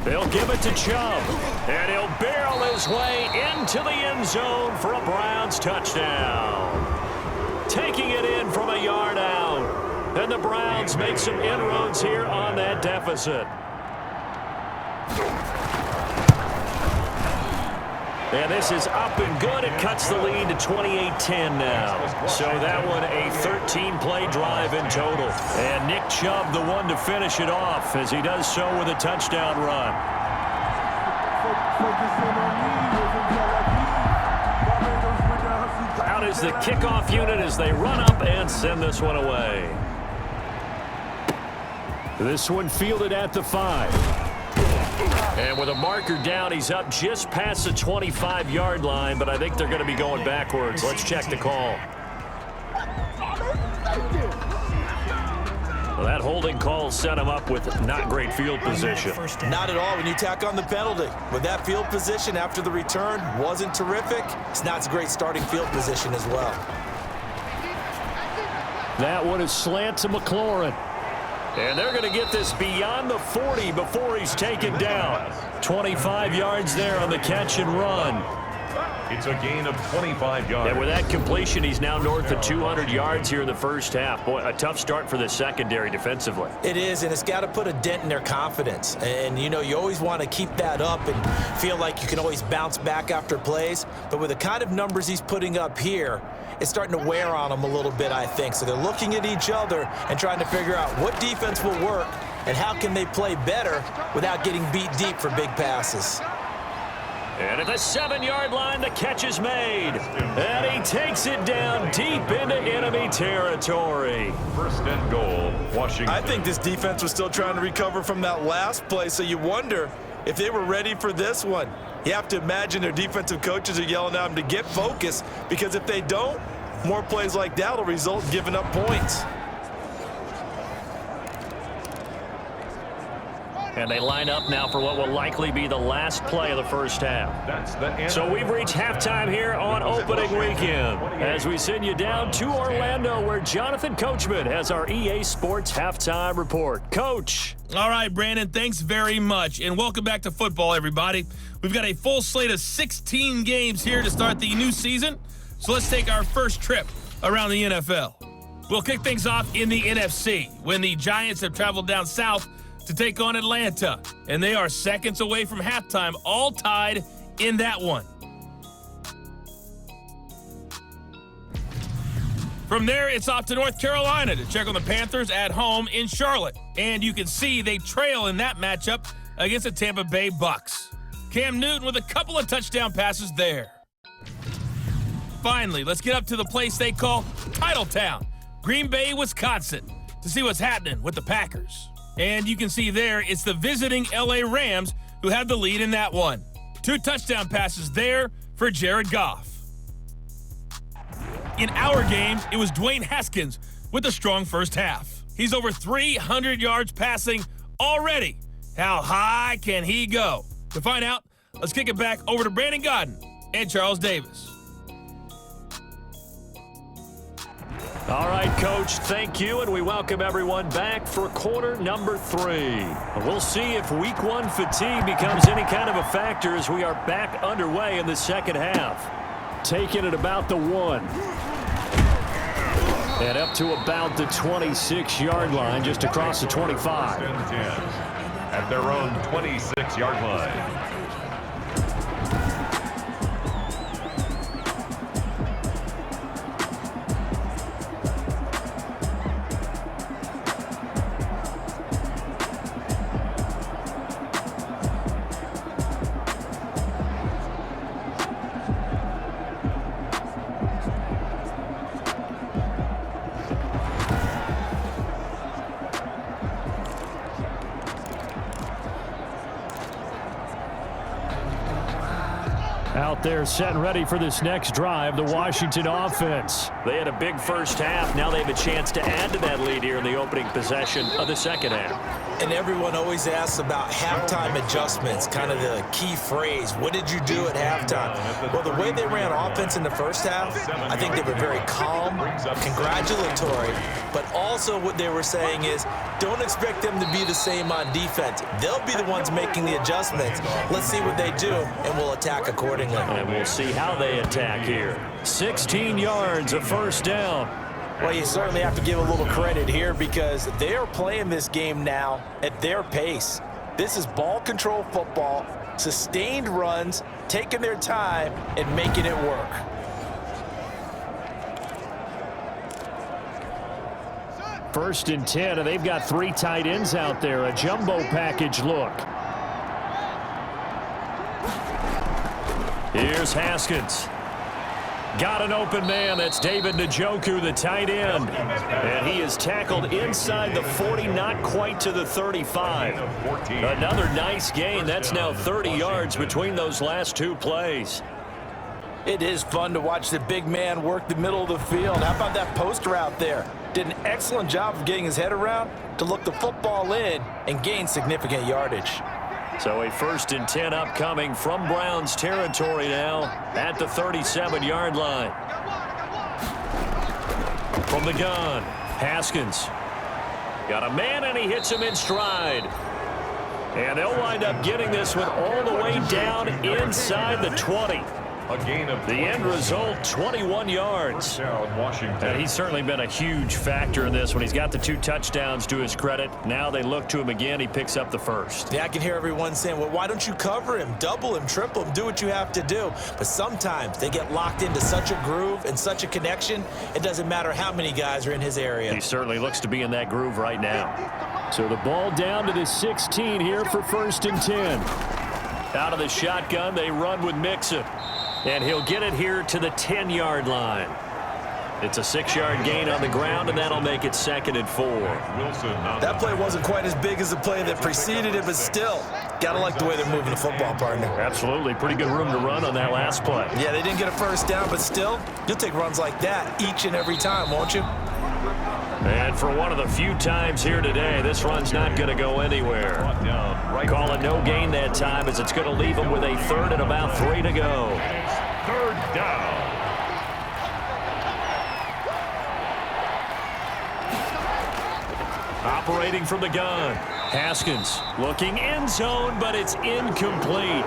They'll give it to Chubb, and he'll barrel his way into the end zone for a Browns touchdown. Taking it in from a yard out, and the Browns make some inroads here on that deficit. And this is up and good. It cuts the lead to 28-10 now. So that one a 13-play drive in total. And Nick Chubb the one to finish it off as he does so with a touchdown run. Out is the kickoff unit as they run up and send this one away. This one fielded at the 5. And with a marker down, he's up just past the 25-yard line, but I think they're going to be going backwards. Let's check the call. Well, that holding call set him up with not great field position. Not at all when you tack on the penalty. With that field position after the return wasn't terrific. It's not a great starting field position as well. That one is slant to McLaurin. And they're going to get this beyond the 40 before he's taken down. 25 yards there on the catch and run. It's a gain of 25 yards. And with that completion, he's now north of 200 yards here in the first half. Boy, a tough start for the secondary defensively. It is, and it's got to put a dent in their confidence. And, you know, you always want to keep that up and feel like you can always bounce back after plays. But with the kind of numbers he's putting up here, it's starting to wear on them a little bit, I think. So they're looking at each other and trying to figure out what defense will work and how can they play better without getting beat deep for big passes. And at the 7-yard line, the catch is made. And he takes it down deep into enemy territory. First and goal, Washington. I think this defense was still trying to recover from that last play, so you wonder if they were ready for this one. You have to imagine their defensive coaches are yelling at them to get focused, because if they don't, more plays like that will result in giving up points. And they line up now for what will likely be the last play of the first half. So we've reached halftime here on opening weekend as we send you down to Orlando, where Jonathan Coachman has our EA Sports halftime report. Coach. All right, Brandon, thanks very much. And welcome back to football, everybody. We've got a full slate of 16 games here to start the new season. So let's take our first trip around the NFL. We'll kick things off in the NFC when the Giants have traveled down south to take on Atlanta, and they are seconds away from halftime, all tied in that one. From there, it's off to North Carolina to check on the Panthers at home in Charlotte, and you can see they trail in that matchup against the Tampa Bay Bucks. Cam Newton with a couple of touchdown passes there. Finally, let's get up to the place they call Titletown, Green Bay, Wisconsin, to see what's happening with the Packers. And you can see there, it's the visiting LA Rams who have the lead in that one. 2 touchdown passes there for Jared Goff. In our games, it was Dwayne Haskins with a strong first half. He's over 300 yards passing already. How high can he go? To find out, let's kick it back over to Brandon Godden and Charles Davis. All right, Coach, thank you, and we welcome everyone back for quarter number 3. We'll see if week 1 fatigue becomes any kind of a factor as we are back underway in the second half. Taking it about the 1. And up to about the 26-yard line, just across the 25. At their own 26-yard line. Out there set and ready for this next drive, the Washington offense. They had a big first half. Now they have a chance to add to that lead here in the opening possession of the second half. And everyone always asks about halftime adjustments, kind of the key phrase. What did you do at halftime? Well, the way they ran offense in the first half, I think they were very calm, congratulatory, but also what they were saying is don't expect them to be the same on defense. They'll be the ones making the adjustments. Let's see what they do, and we'll attack accordingly. And we'll see how they attack here. 16 yards, a first down. Well, you certainly have to give a little credit here because they are playing this game now at their pace. This is ball control football, sustained runs, taking their time and making it work. First and 10, and they've got 3 tight ends out there. A jumbo package look. Here's Haskins. Got an open man. That's David Njoku, the tight end. And he is tackled inside the 40, not quite to the 35. Another nice gain. That's now 30 yards between those last 2 plays. It is fun to watch the big man work the middle of the field. How about that post route there? Did an excellent job of getting his head around to look the football in and gain significant yardage. So a first and 10 upcoming from Browns territory now at the 37-yard line. From the gun, Haskins. Got a man, and he hits him in stride. And they'll wind up getting this one all the way down inside the 20. A gain of The end result, 21 yards. Washington. And he's certainly been a huge factor in this when he's got the 2 touchdowns to his credit. Now they look to him again. He picks up the first. Yeah, I can hear everyone saying, well, why don't you cover him, double him, triple him, do what you have to do. But sometimes they get locked into such a groove and such a connection, it doesn't matter how many guys are in his area. He certainly looks to be in that groove right now. So the ball down to the 16 here for 1st and 10. Out of the shotgun, they run with Mixon. And he'll get it here to the 10-yard line. It's a 6-yard gain on the ground, and that'll make it 2nd and 4. That play wasn't quite as big as the play that preceded it, but still, gotta like the way they're moving the football, partner. Absolutely. Pretty good room to run on that last play. Yeah, they didn't get a first down, but still, you'll take runs like that each and every time, won't you? And for one of the few times here today, this run's not going to go anywhere. Call it no gain that time, as it's going to leave them with a 3rd and about 3 to go. 3rd down. Operating from the gun. Haskins looking end zone, but it's incomplete.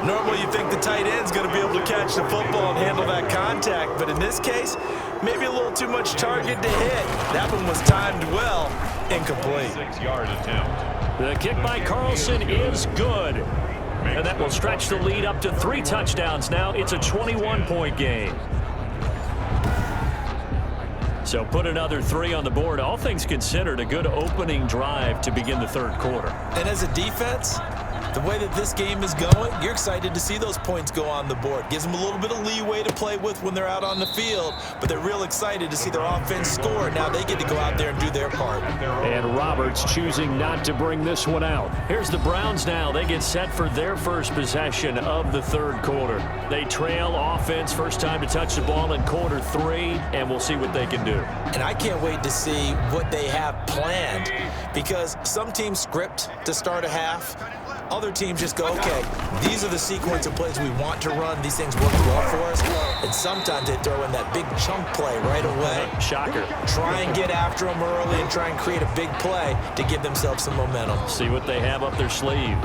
Normally you think the tight end's going to be able to catch the football and handle that contact, but in this case, maybe a little too much target to hit. That one was timed well, incomplete. 6-yard attempt. The kick by Carlson is good. And that will stretch the lead up to 3 touchdowns now. It's a 21-point game. So put another 3 on the board. All things considered, a good opening drive to begin the 3rd quarter. And as a defense, the way that this game is going, you're excited to see those points go on the board. Gives them a little bit of leeway to play with when they're out on the field, but they're real excited to see their offense score. Now they get to go out there and do their part. And Roberts choosing not to bring this one out. Here's the Browns now. They get set for their first possession of the 3rd quarter. They trail offense, first time to touch the ball in quarter 3, and we'll see what they can do. And I can't wait to see what they have planned, because some teams script to start a half. Other teams just go, okay, these are the sequence of plays we want to run. These things work well for us. And sometimes they throw in that big chunk play right away. Shocker. Try and get after them early and try and create a big play to give themselves some momentum. See what they have up their sleeve.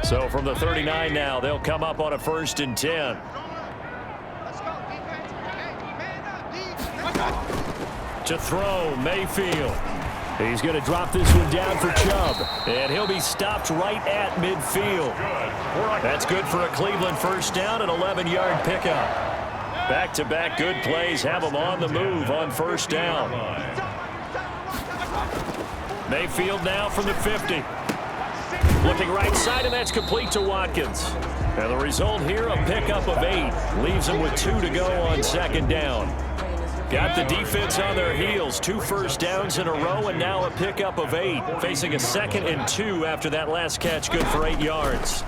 So from the 39 now, they'll come up on a 1st and 10. To throw, Mayfield. He's going to drop this one down for Chubb. And he'll be stopped right at midfield. That's good for a Cleveland first down, an 11-yard pickup. Back-to-back good plays have them on the move on 1st down. Mayfield now from the 50. Looking right side, and that's complete to Watkins. And the result here, a pickup of 8. Leaves them with 2 to go on 2nd down. Got the defense on their heels. 2 first downs in a row, and now a pickup of 8. Facing a 2nd and 2 after that last catch, good for 8 yards.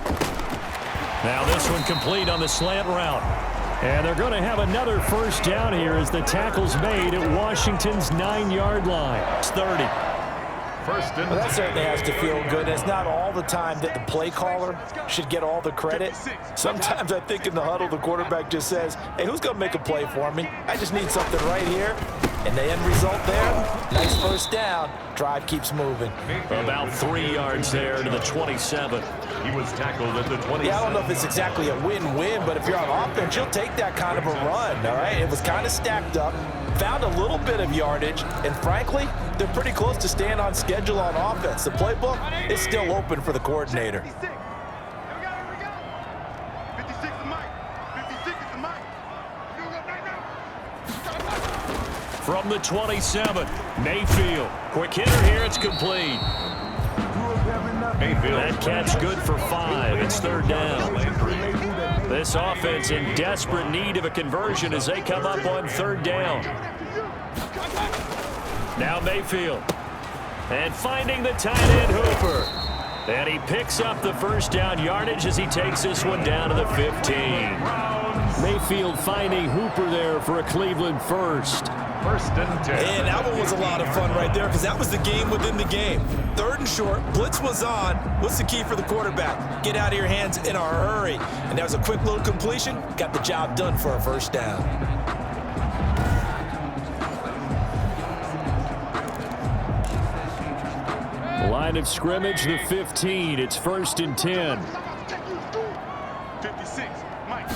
Now this one complete on the slant route. And they're going to have another first down here as the tackle's made at Washington's 9-yard line. It's 30. Well, that certainly has to feel good. It's not all the time that the play caller should get all the credit. Sometimes I think in the huddle, the quarterback just says, hey, who's going to make a play for me? I just need something right here. And the end result there, nice first down. Drive keeps moving. About 3 yards there to the 27. He was tackled at the 27. Yeah, I don't know if it's exactly a win-win, but if you're on offense, you'll take that kind of a run, all right? It was kind of stacked up, found a little bit of yardage, and frankly, they're pretty close to staying on schedule on offense. The playbook is still open for the coordinator. From the 27, Mayfield. Quick hitter here, it's complete. That catch good for 5. It's 3rd down. This offense in desperate need of a conversion as they come up on 3rd down. Now Mayfield. And finding the tight end Hooper. And he picks up the first down yardage as he takes this one down to the 15. Mayfield finding Hooper there for a Cleveland first. First and 10. And that one was a lot of fun right there because that was the game within the game. 3rd and short, blitz was on. What's the key for the quarterback? Get out of your hands in a hurry. And that was a quick little completion. Got the job done for a first down. Line of scrimmage, the 15. It's 1st and 10. 56. Mike.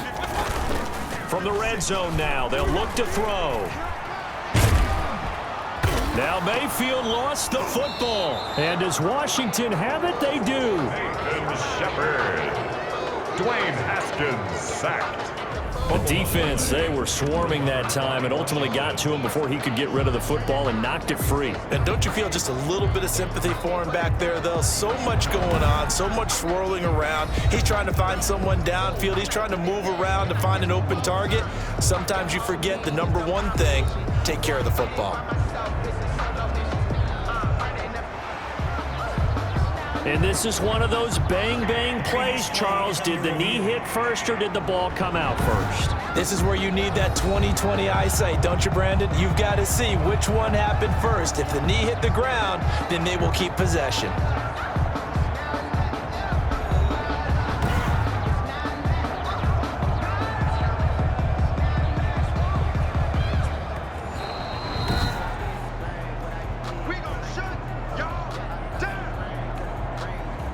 From the red zone now, they'll look to throw. Now Mayfield lost the football. And does Washington have it? They do. Nathan Shepard. Dwayne Haskins sacked. The defense, they were swarming that time and ultimately got to him before he could get rid of the football and knocked it free. And don't you feel just a little bit of sympathy for him back there, though? So much going on, so much swirling around. He's trying to find someone downfield. He's trying to move around to find an open target. Sometimes you forget the number one thing, take care of the football. And this is one of those bang-bang plays, Charles. Did the knee hit first or did the ball come out first? This is where you need that 20/20 eyesight, don't you, Brandon? You've got to see which one happened first. If the knee hit the ground, then they will keep possession.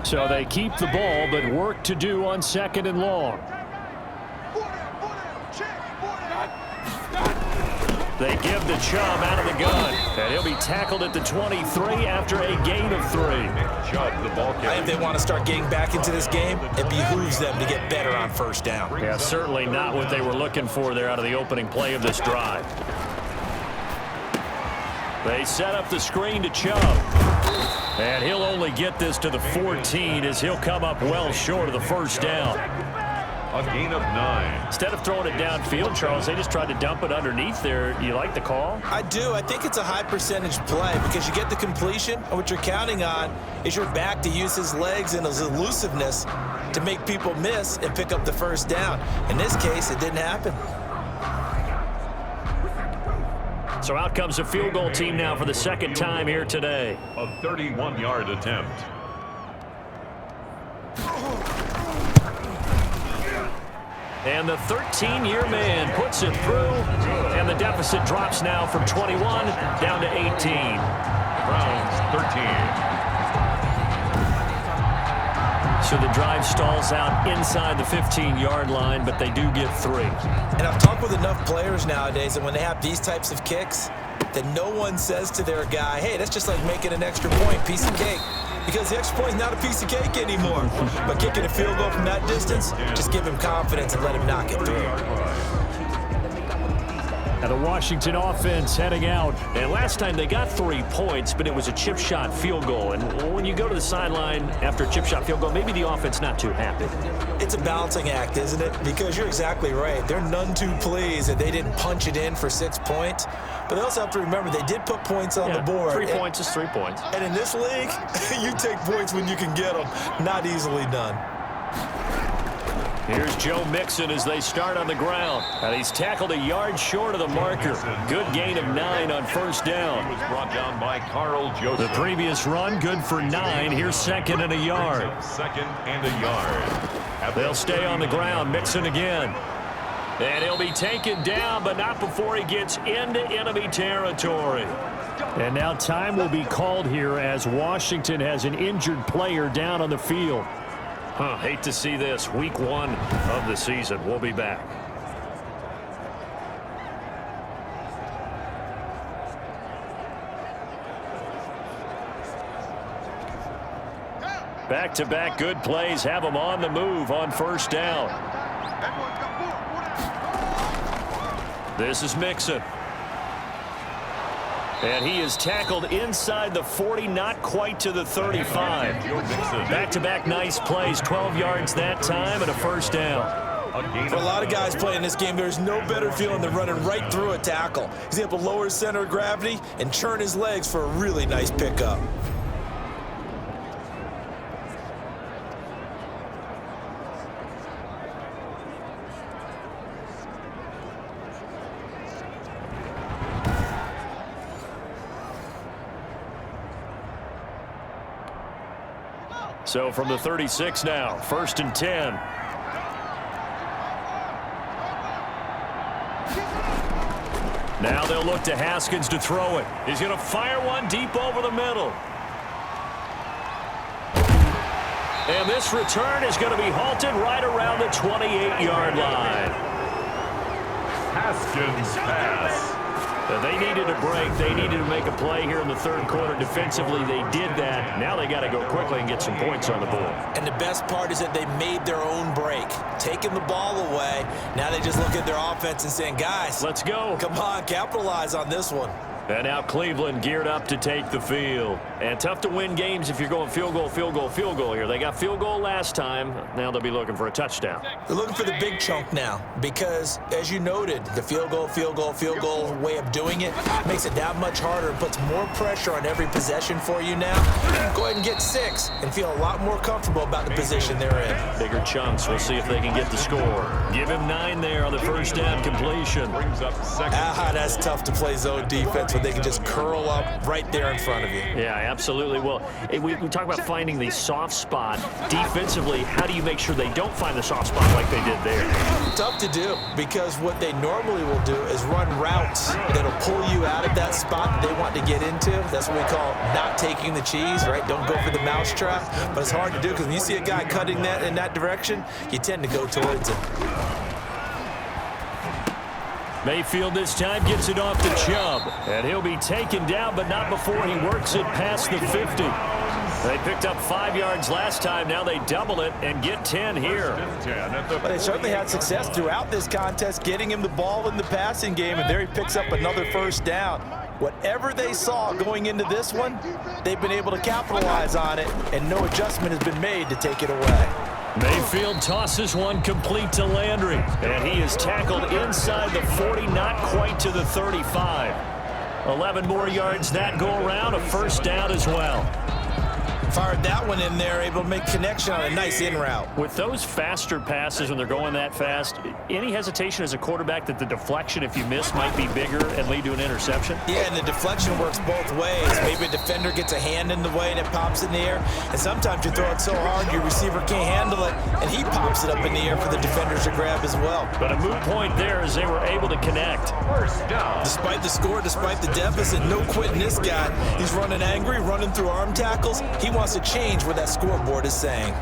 So they keep the ball, but work to do on 2nd and long. They give the Chubb out of the gun, and he'll be tackled at the 23 after a gain of 3. Chubb, the ball carrier. If they want to start getting back into this game, it behooves them to get better on first down. Yeah, certainly not what they were looking for there out of the opening play of this drive. They set up the screen to Chubb. And he'll only get this to the 14 as he'll come up well short of the first down. A gain of 9. Instead of throwing it downfield, Charles, they just tried to dump it underneath there. You like the call? I do. I think it's a high percentage play because you get the completion, and what you're counting on is your back to use his legs and his elusiveness to make people miss and pick up the first down. In this case, it didn't happen. So out comes a field goal team now for the 2nd time here today. A 31-yard attempt. And the 13-year man puts it through, and the deficit drops now from 21 down to 18. Browns 13. So the drive stalls out inside the 15-yard line, but they do get 3. And I've talked with enough players nowadays that when they have these types of kicks, that no one says to their guy, hey, that's just like making an extra point, piece of cake. Because the extra point is not a piece of cake anymore. But kicking a field goal from that distance, just give him confidence and let him knock it through. Now the Washington offense heading out. And last time they got 3 points, but it was a chip shot field goal. And when you go to the sideline after a chip shot field goal, maybe the offense not too happy. It's a balancing act, isn't it? Because you're exactly right. They're none too pleased that they didn't punch it in for 6 points. But they also have to remember they did put points on the board. 3 points is 3 points. And in this league, you take points when you can get them. Not easily done. Here's Joe Mixon as they start on the ground. And he's tackled a yard short of the marker. Good gain of 9 on first down. He was brought down by Carl Joseph. The previous run, good for 9. Here's 2nd and a yard. 2nd and a yard. They'll stay on the ground. Mixon again. And he'll be taken down, but not before he gets into enemy territory. And now time will be called here as Washington has an injured player down on the field. Hate to see this. Week 1 of the season. We'll be back. Back-to-back good plays have them on the move on first down. This is Mixon. And he is tackled inside the 40, not quite to the 35. Back-to-back nice plays, 12 yards that time and a first down. For a lot of guys playing this game, there's no better feeling than running right through a tackle. He's able to lower his center of gravity and churn his legs for a really nice pickup. So from the 36 now, 1st and 10. Now they'll look to Haskins to throw it. He's going to fire one deep over the middle. And this return is going to be halted right around the 28-yard line. Haskins pass. They needed a break. They needed to make a play here in the third quarter. Defensively, they did that. Now they got to go quickly and get some points on the board. And the best part is that they made their own break. Taking the ball away. Now they just look at their offense and saying, guys, let's go. Come on, capitalize on this one. And now Cleveland geared up to take the field. And tough to win games if you're going field goal, field goal, field goal here. They got field goal last time. Now they'll be looking for a touchdown. They're looking for the big chunk now because, as you noted, the field goal way of doing it makes it that much harder. It puts more pressure on every possession for you now. Go ahead and get 6 and feel a lot more comfortable about the position they're in. Bigger chunks. We'll see if they can get the score. Give him 9 there on the first down completion. Brings up second. That's tough to play zone defense when they can just curl up right there in front of you. Yeah, absolutely. Well, we talk about finding the soft spot. Defensively, how do you make sure they don't find the soft spot like they did there? Tough to do because what they normally will do is run routes that'll pull you out of that spot they want to get into. That's what we call not taking the cheese, right? Don't go for the mousetrap. But it's hard to do because when you see a guy cutting that in that direction, you tend to go towards it. Mayfield this time gets it off to Chubb, and he'll be taken down, but not before he works it past the 50. They picked up 5 yards last time. Now they double it and get 10 here. But they certainly had success throughout this contest, getting him the ball in the passing game, and there he picks up another first down. Whatever they saw going into this one, they've been able to capitalize on it, and no adjustment has been made to take it away. Mayfield tosses one complete to Landry, and he is tackled inside the 40, not quite to the 35. 11 more yards that go around, a first down as well. Fired that one in there, able to make connection on a nice in route. With those faster passes when they're going that fast, any hesitation as a quarterback that the deflection, if you miss, might be bigger and lead to an interception? Yeah, and the deflection works both ways. Maybe a defender gets a hand in the way and it pops in the air, and sometimes you throw it so hard your receiver can't handle it, and he pops it up in the air for the defenders to grab as well. But a moot point there as they were able to connect. First down. Despite the score, despite the deficit, no quitting this guy. He's running angry, running through arm tackles. He wants to change what that scoreboard is saying.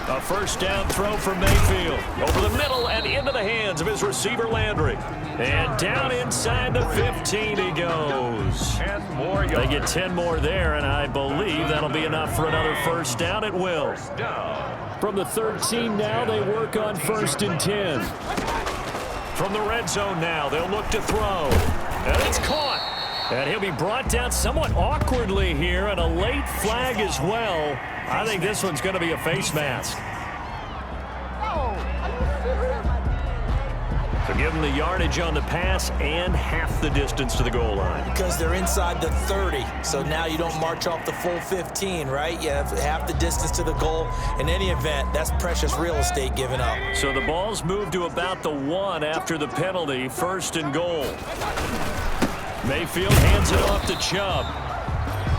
A first down throw from Mayfield. Over the middle and into the hands of his receiver Landry. And down inside the 15 he goes. 10 more yards. They get 10 more there, and I believe that'll be enough for another first down. It will. First down. From the 13 now, they work on 1st and 10. From the red zone now, they'll look to throw. And it's caught. And he'll be brought down somewhat awkwardly here, and a late flag as well. I think this one's going to be a face mask. So give them the yardage on the pass and half the distance to the goal line. Because they're inside the 30, so now you don't march off the full 15, right? You have half the distance to the goal. In any event, that's precious real estate given up. So the ball's moved to about the 1 after the penalty, 1st and goal. Mayfield hands it off to Chubb.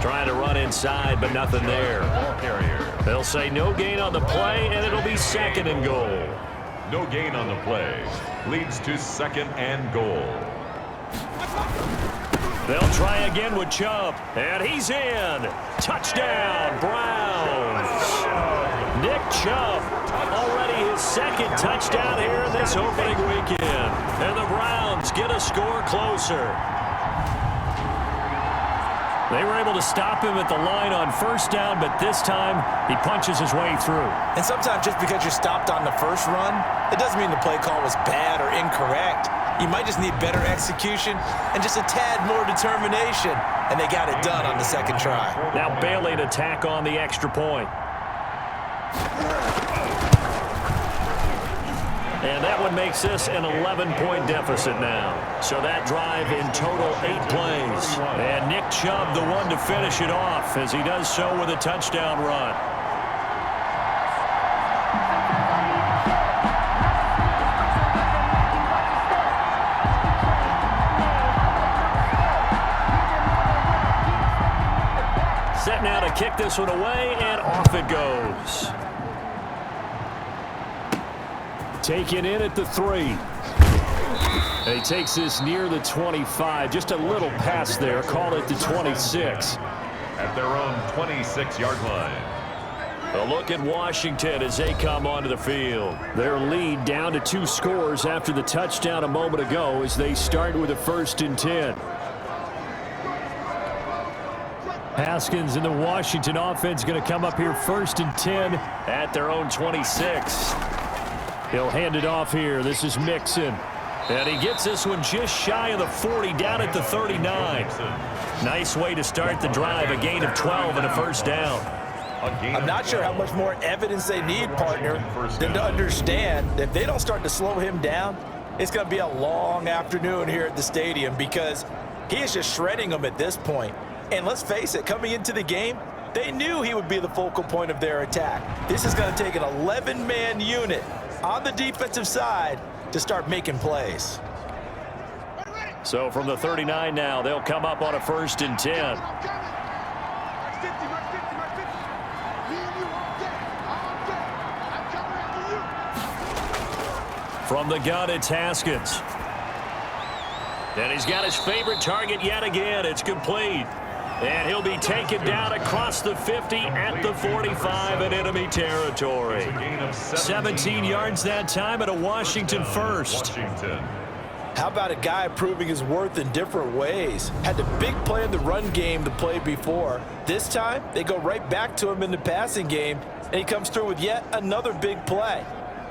Trying to run inside, but nothing there. Ball carrier. They'll say no gain on the play, and it'll be 2nd and goal. No gain on the play. Leads to 2nd and goal. They'll try again with Chubb, and he's in. Touchdown, Browns. Nick Chubb, already his 2nd touchdown here in this opening weekend. And the Browns get a score closer. They were able to stop him at the line on 1st down, but this time he punches his way through. And sometimes just because you're stopped on the first run, it doesn't mean the play call was bad or incorrect. You might just need better execution and just a tad more determination. And they got it done on the 2nd try. Now Bailey to tack on the extra point. And that one makes this an 11-point deficit now. So that drive in total 8 plays. And Nick Chubb the one to finish it off as he does so with a touchdown run. Set now to kick this one away, and off it goes. Taken in at the 3. And he takes this near the 25. Just a little pass there. Call it the 26. At their own 26-yard line. A look at Washington as they come onto the field. Their lead down to 2 scores after the touchdown a moment ago as they start with a 1st and 10. Haskins and the Washington offense going to come up here 1st and 10 at their own 26. He'll hand it off here. This is Mixon. And he gets this one just shy of the 40, down at the 39. Nice way to start the drive. A gain of 12 and a 1st down. I'm not sure how much more evidence they need, partner, than to understand that if they don't start to slow him down, it's going to be a long afternoon here at the stadium because he is just shredding them at this point. And let's face it, coming into the game, they knew he would be the focal point of their attack. This is going to take an 11-man unit on the defensive side to start making plays. So from the 39 now, they'll come up on a 1st and 10. From the gun, it's Haskins. And he's got his favorite target yet again. It's complete. And he'll be taken down across the 50 at the 45 in enemy territory. 17 yards that time at a Washington 1st. How about a guy proving his worth in different ways? Had the big play in the run game the play before. This time, they go right back to him in the passing game, and he comes through with yet another big play.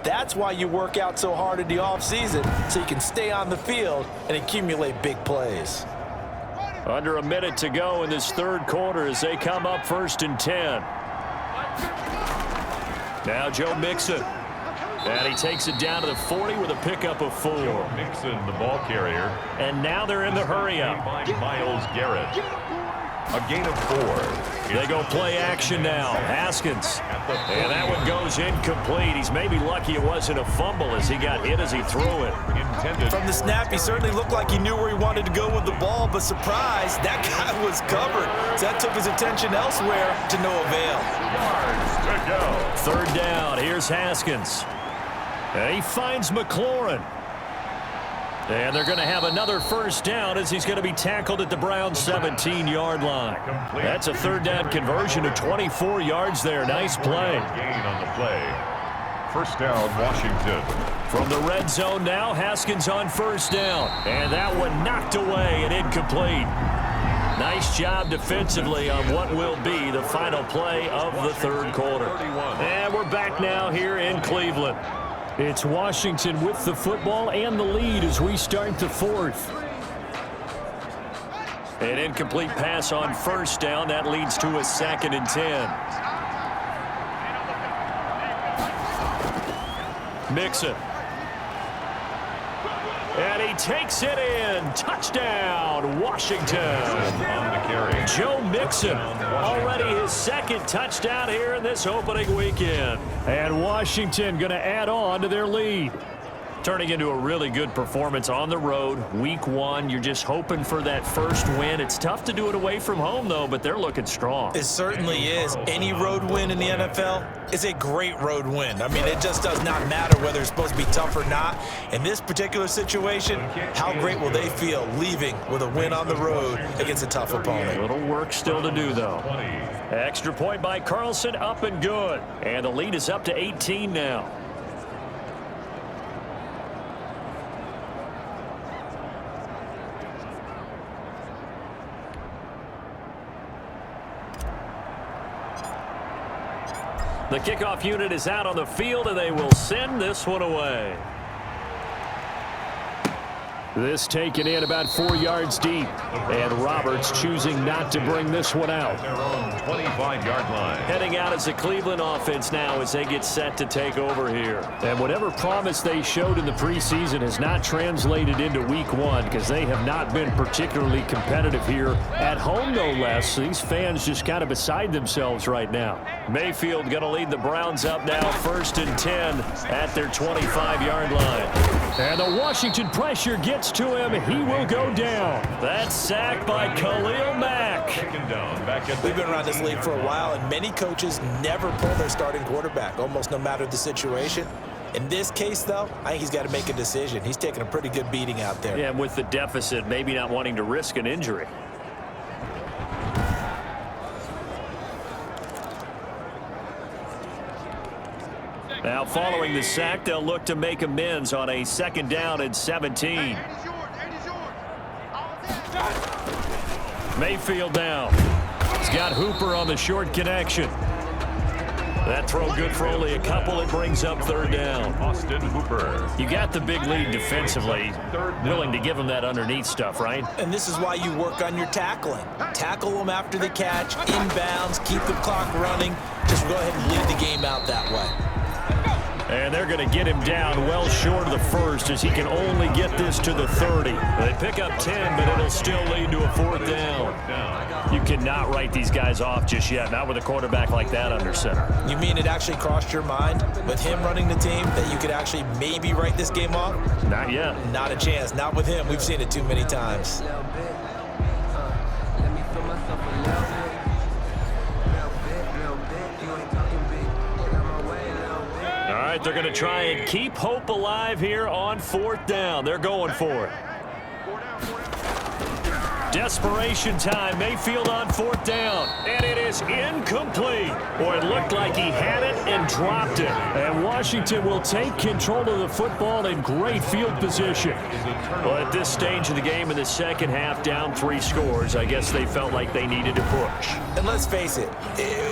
That's why you work out so hard in the offseason, so you can stay on the field and accumulate big plays. Under a minute to go in this 3rd quarter as they come up 1st and 10. Now Joe Mixon. And he takes it down to the 40 with a pickup of 4. Joe Mixon, the ball carrier. And now they're in the hurry-up. Myles Garrett. A gain of 4. They go play action now. Haskins. And that one goes incomplete. He's maybe lucky it wasn't a fumble as he got hit as he threw it. From the snap, he certainly looked like he knew where he wanted to go with the ball, but surprise, that guy was covered. So that took his attention elsewhere to no avail. Yards to go. 3rd down. Here's Haskins. And he finds McLaurin. And they're going to have another 1st down as he's going to be tackled at the Browns' 17-yard line. That's a 3rd down conversion of 24 yards there. Nice play. Gain on the play. 1st down, Washington. From the red zone now, Haskins on 1st down. And that one knocked away and incomplete. Nice job defensively on what will be the final play of the 3rd quarter. And we're back now here in Cleveland. It's Washington with the football and the lead as we start the 4th. An incomplete pass on 1st down. That leads to a 2nd and 10. Mixon. And he takes it in. Touchdown, Washington. On the carry. Joe Mixon, already his 2nd touchdown here in this opening weekend. And Washington going to add on to their lead. Turning into a really good performance on the road. Week 1, you're just hoping for that 1st win. It's tough to do it away from home, though, but they're looking strong. It certainly is. Any road win in the NFL is a great road win. I mean, it just does not matter whether it's supposed to be tough or not. In this particular situation, how great will they feel leaving with a win on the road against a tough opponent? A little work still to do, though. Extra point by Carlson, up and good. And the lead is up to 18 now. The kickoff unit is out on the field, and they will send this one away. This taken in about 4 yards deep. And Roberts choosing not to bring this one out. Their own 25-yard line. Heading out as the Cleveland offense now as they get set to take over here. And whatever promise they showed in the preseason has not translated into week one because they have not been particularly competitive here at home, no less. These fans just kind of beside themselves right now. Mayfield going to lead the Browns up now 1st and 10 at their 25-yard line. And the Washington pressure gets to him. He will go down. That's sacked by Khalil Mack. We've been around this league for a while, and many coaches never pull their starting quarterback, almost no matter the situation. In this case, though, I think he's got to make a decision. He's taking a pretty good beating out there. Yeah, and with the deficit, maybe not wanting to risk an injury. Now, following the sack, they'll look to make amends on a 2nd down and 17. Mayfield down. He's got Hooper on the short connection. That throw good for only a couple. It brings up 3rd down. Austin Hooper. You got the big lead defensively. Willing to give him that underneath stuff, right? And this is why you work on your tackling. Tackle them after the catch, inbounds, keep the clock running. Just go ahead and lead the game out that way. And they're going to get him down well short of the 1st as he can only get this to the 30. They pick up 10, but it'll still lead to a 4th down. You cannot write these guys off just yet, not with a quarterback like that under center. You mean it actually crossed your mind with him running the team that you could actually maybe write this game off? Not yet. Not a chance. Not with him. We've seen it too many times. All right, they're going to try and keep hope alive here on 4th down. They're going for it. Desperation time. Mayfield on 4th down. And it is incomplete. Boy, it looked like he had it and dropped it. And Washington will take control of the football in great field position. Well, at this stage of the game in the 2nd half, down 3 scores, I guess they felt like they needed to push. And let's face it,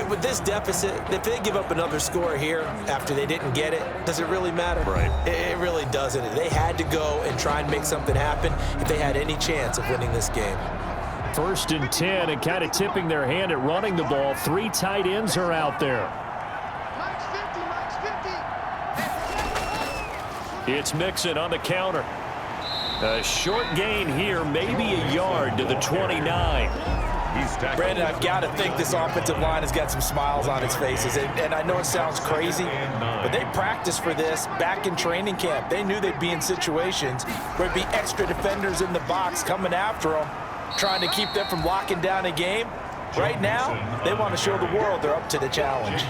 with this deficit, if they give up another score here after they didn't get it, does it really matter? Right. It really doesn't. They had to go and try and make something happen if they had any chance of winning this game. 1st and 10 and kind of tipping their hand at running the ball. 3 tight ends are out there. It's Mixon on the counter. A short gain here, maybe a yard to the 29. Brandon, I've got to think this offensive line has got some smiles on its faces. And I know it sounds crazy, but they practiced for this back in training camp. They knew they'd be in situations where there'd be extra defenders in the box coming after them, trying to keep them from locking down a game. Right now, they want to show the world they're up to the challenge.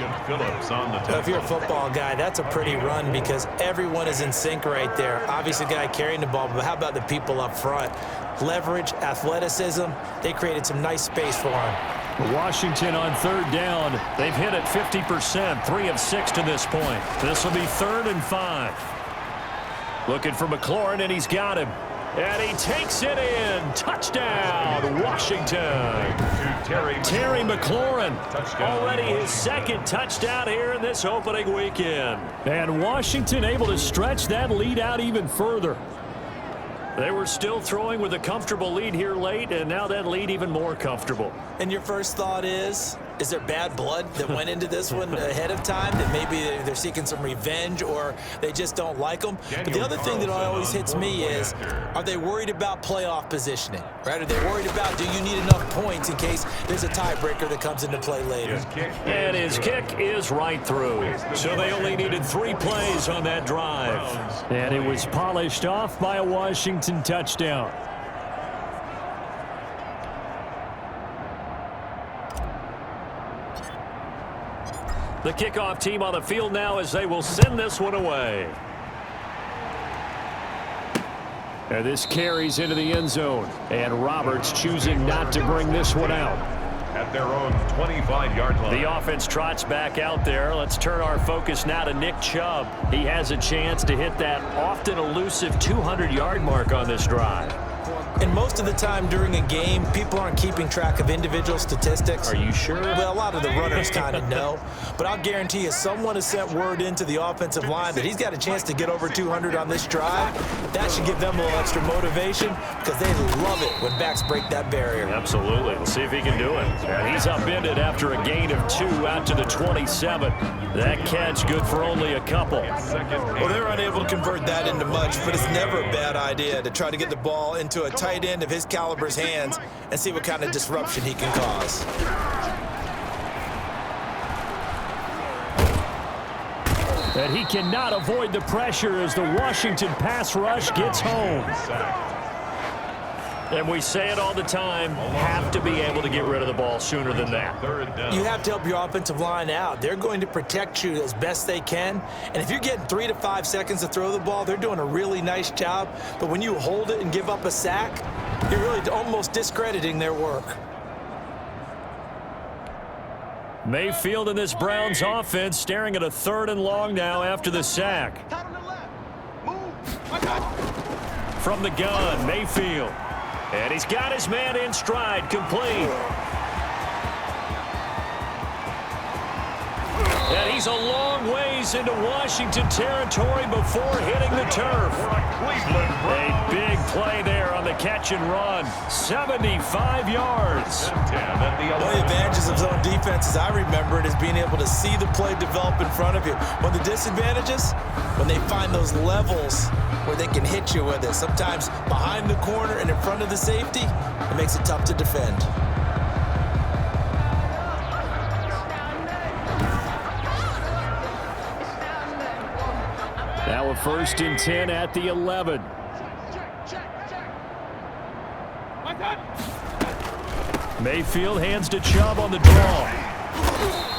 If you're a football guy, that's a pretty run because everyone is in sync right there. Obviously, the guy carrying the ball, but how about the people up front? Leverage, athleticism, they created some nice space for him. Washington on 3rd down. They've hit it 50%, 3 of 6 to this point. This will be 3rd and 5. Looking for McLaurin, and he's got him. And he takes it in. Touchdown, Washington. Terry McLaurin. Already his 2nd touchdown here in this opening weekend. And Washington able to stretch that lead out even further. They were still throwing with a comfortable lead here late, and now that lead even more comfortable. And your first thought is there bad blood that went into this one ahead of time, that maybe they're seeking some revenge or they just don't like them? But the other thing that always hits me is, are they worried about playoff positioning? Right? Are they worried about, do you need enough points in case there's a tiebreaker that comes into play later? And his kick is right through. So they only needed 3 plays on that drive. And it was polished off by a Washington touchdown. The kickoff team on the field now as they will send this one away. And this carries into the end zone. And Roberts choosing not to bring this one out. At their own 25-yard line. The offense trots back out there. Let's turn our focus now to Nick Chubb. He has a chance to hit that often elusive 200-yard mark on this drive. And most of the time during a game, people aren't keeping track of individual statistics. Are you sure? Well, a lot of the runners kind of know. But I'll guarantee you, someone has sent word into the offensive line that he's got a chance to get over 200 on this drive. That should give them a little extra motivation because they love it when backs break that barrier. Absolutely. We'll see if he can do it. And he's upended after a gain of 2 out to the 27. That catch good for only a couple. Well, they're unable to convert that into much, but it's never a bad idea to try to get the ball into a tight end of his caliber's hands and see what kind of disruption he can cause. And he cannot avoid the pressure as the Washington pass rush gets home. And we say it all the time, have to be able to get rid of the ball sooner than that. You have to help your offensive line out. They're going to protect you as best they can. And if you're getting 3 to 5 seconds to throw the ball, they're doing a really nice job. But when you hold it and give up a sack, you're really almost discrediting their work. Mayfield in this Browns offense staring at a 3rd and long now after the sack. From the gun, Mayfield. And he's got his man in stride, complete. And he's a long ways into Washington territory before hitting the turf. A big play there on the catch and run. 75 yards. One of the advantages of zone defense, as I remember it, is being able to see the play develop in front of you. One of the disadvantages, when they find those levels where they can hit you with it. Sometimes behind the corner and in front of the safety, it makes it tough to defend. Now a 1st and 10 at the 11. Mayfield hands to Chubb on the draw.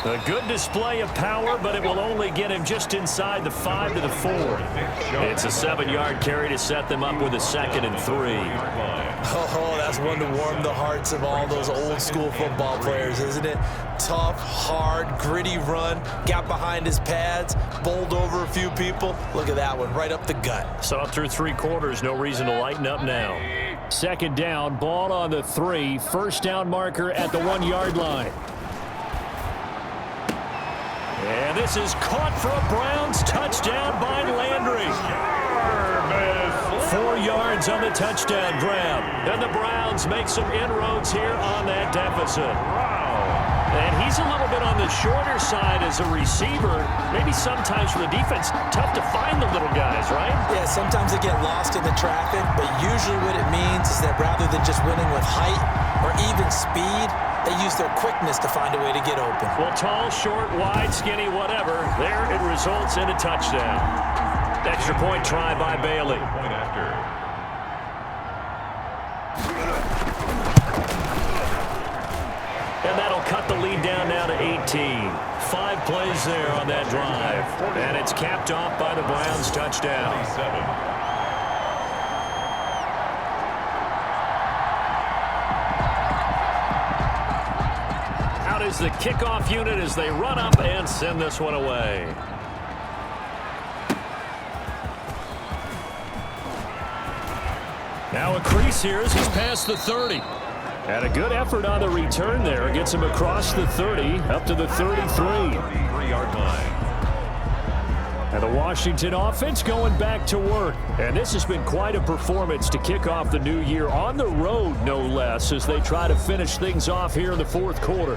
A good display of power, but it will only get him just inside the 5 to the 4. It's a 7-yard carry to set them up with a 2nd and 3. Oh, that's one to warm the hearts of all those old school football players, isn't it? Tough, hard, gritty run, got behind his pads, bowled over a few people. Look at that one, right up the gut. Saw it through 3 quarters, no reason to lighten up now. 2nd down, ball on the 3, 1st down marker at the 1-yard line. And this is caught for a Browns touchdown by Landry. 4 yards on the touchdown grab. And the Browns make some inroads here on that deficit. And he's a little bit on the shorter side as a receiver. Maybe sometimes for the defense, tough to find the little guys, right? Yeah, sometimes they get lost in the traffic, but usually what it means is that rather than just winning with height or even speed, they use their quickness to find a way to get open. Well, tall, short, wide, skinny, whatever, there it results in a touchdown. Extra point try by Bailey. And that'll cut the lead down now to 18. 5 plays there on that drive. And it's capped off by the Browns touchdown. Out is the kickoff unit as they run up and send this one away. Now a crease here as he's past the 30. And a good effort on the return there. Gets him across the 30, up to the 33-yard line. And the Washington offense going back to work. And this has been quite a performance to kick off the new year on the road, no less, as they try to finish things off here in the 4th quarter.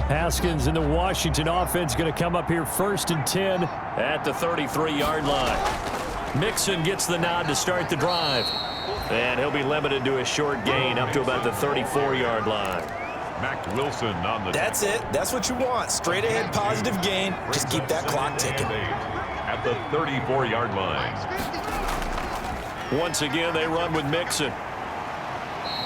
Haskins and the Washington offense going to come up here 1st and 10 at the 33-yard line. Mixon gets the nod to start the drive. And he'll be limited to a short gain up to about the 34-yard line. Mac Wilson on the... That's it. That's what you want. Straight ahead positive gain. Just keep that clock ticking. At the 34-yard line. Once again, they run with Mixon.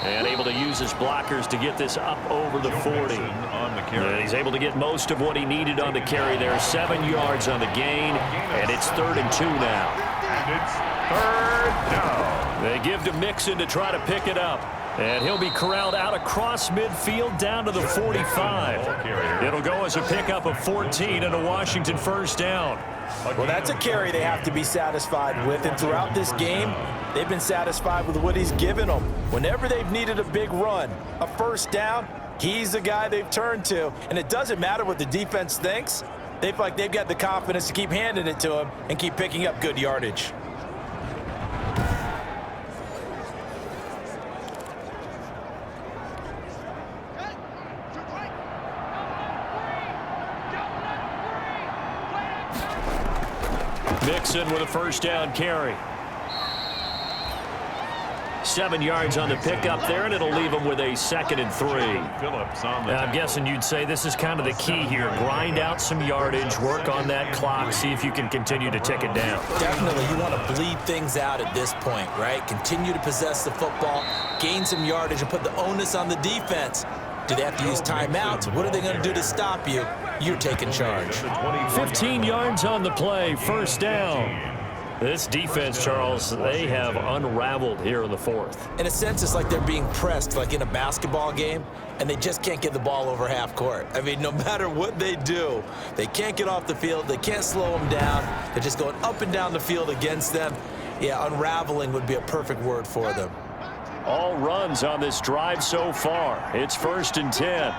And able to use his blockers to get this up over the 40. And he's able to get most of what he needed on the carry there. 7 yards on the gain. And it's 3rd and 2 now. And it's 3rd down. They give to Mixon to try to pick it up. And he'll be corralled out across midfield down to the 45. It'll go as a pickup of 14 and a Washington first down. Well, that's a carry they have to be satisfied with, and throughout this game, they've been satisfied with what he's given them. Whenever they've needed a big run, a first down, he's the guy they've turned to, and it doesn't matter what the defense thinks. They feel like they've got the confidence to keep handing it to him and keep picking up good yardage. Mixon with a first down carry. 7 yards on the pickup there, and it'll leave them with a 2nd and 3. I'm guessing you'd say this is kind of the key here. Grind out some yardage, work on that clock, see if you can continue to tick it down. Definitely, you want to bleed things out at this point, right? Continue to possess the football, gain some yardage, and put the onus on the defense. Do they have to use timeouts? What are they going to do to stop you? You're taking charge. 15 yards on the play, first down. This defense, Charles, they have unraveled here in the 4th. In a sense, it's like they're being pressed like in a basketball game, and they just can't get the ball over half court. I mean, no matter what they do, they can't get off the field. They can't slow them down. They're just going up and down the field against them. Yeah, unraveling would be a perfect word for them. All runs on this drive so far. It's 1st and 10.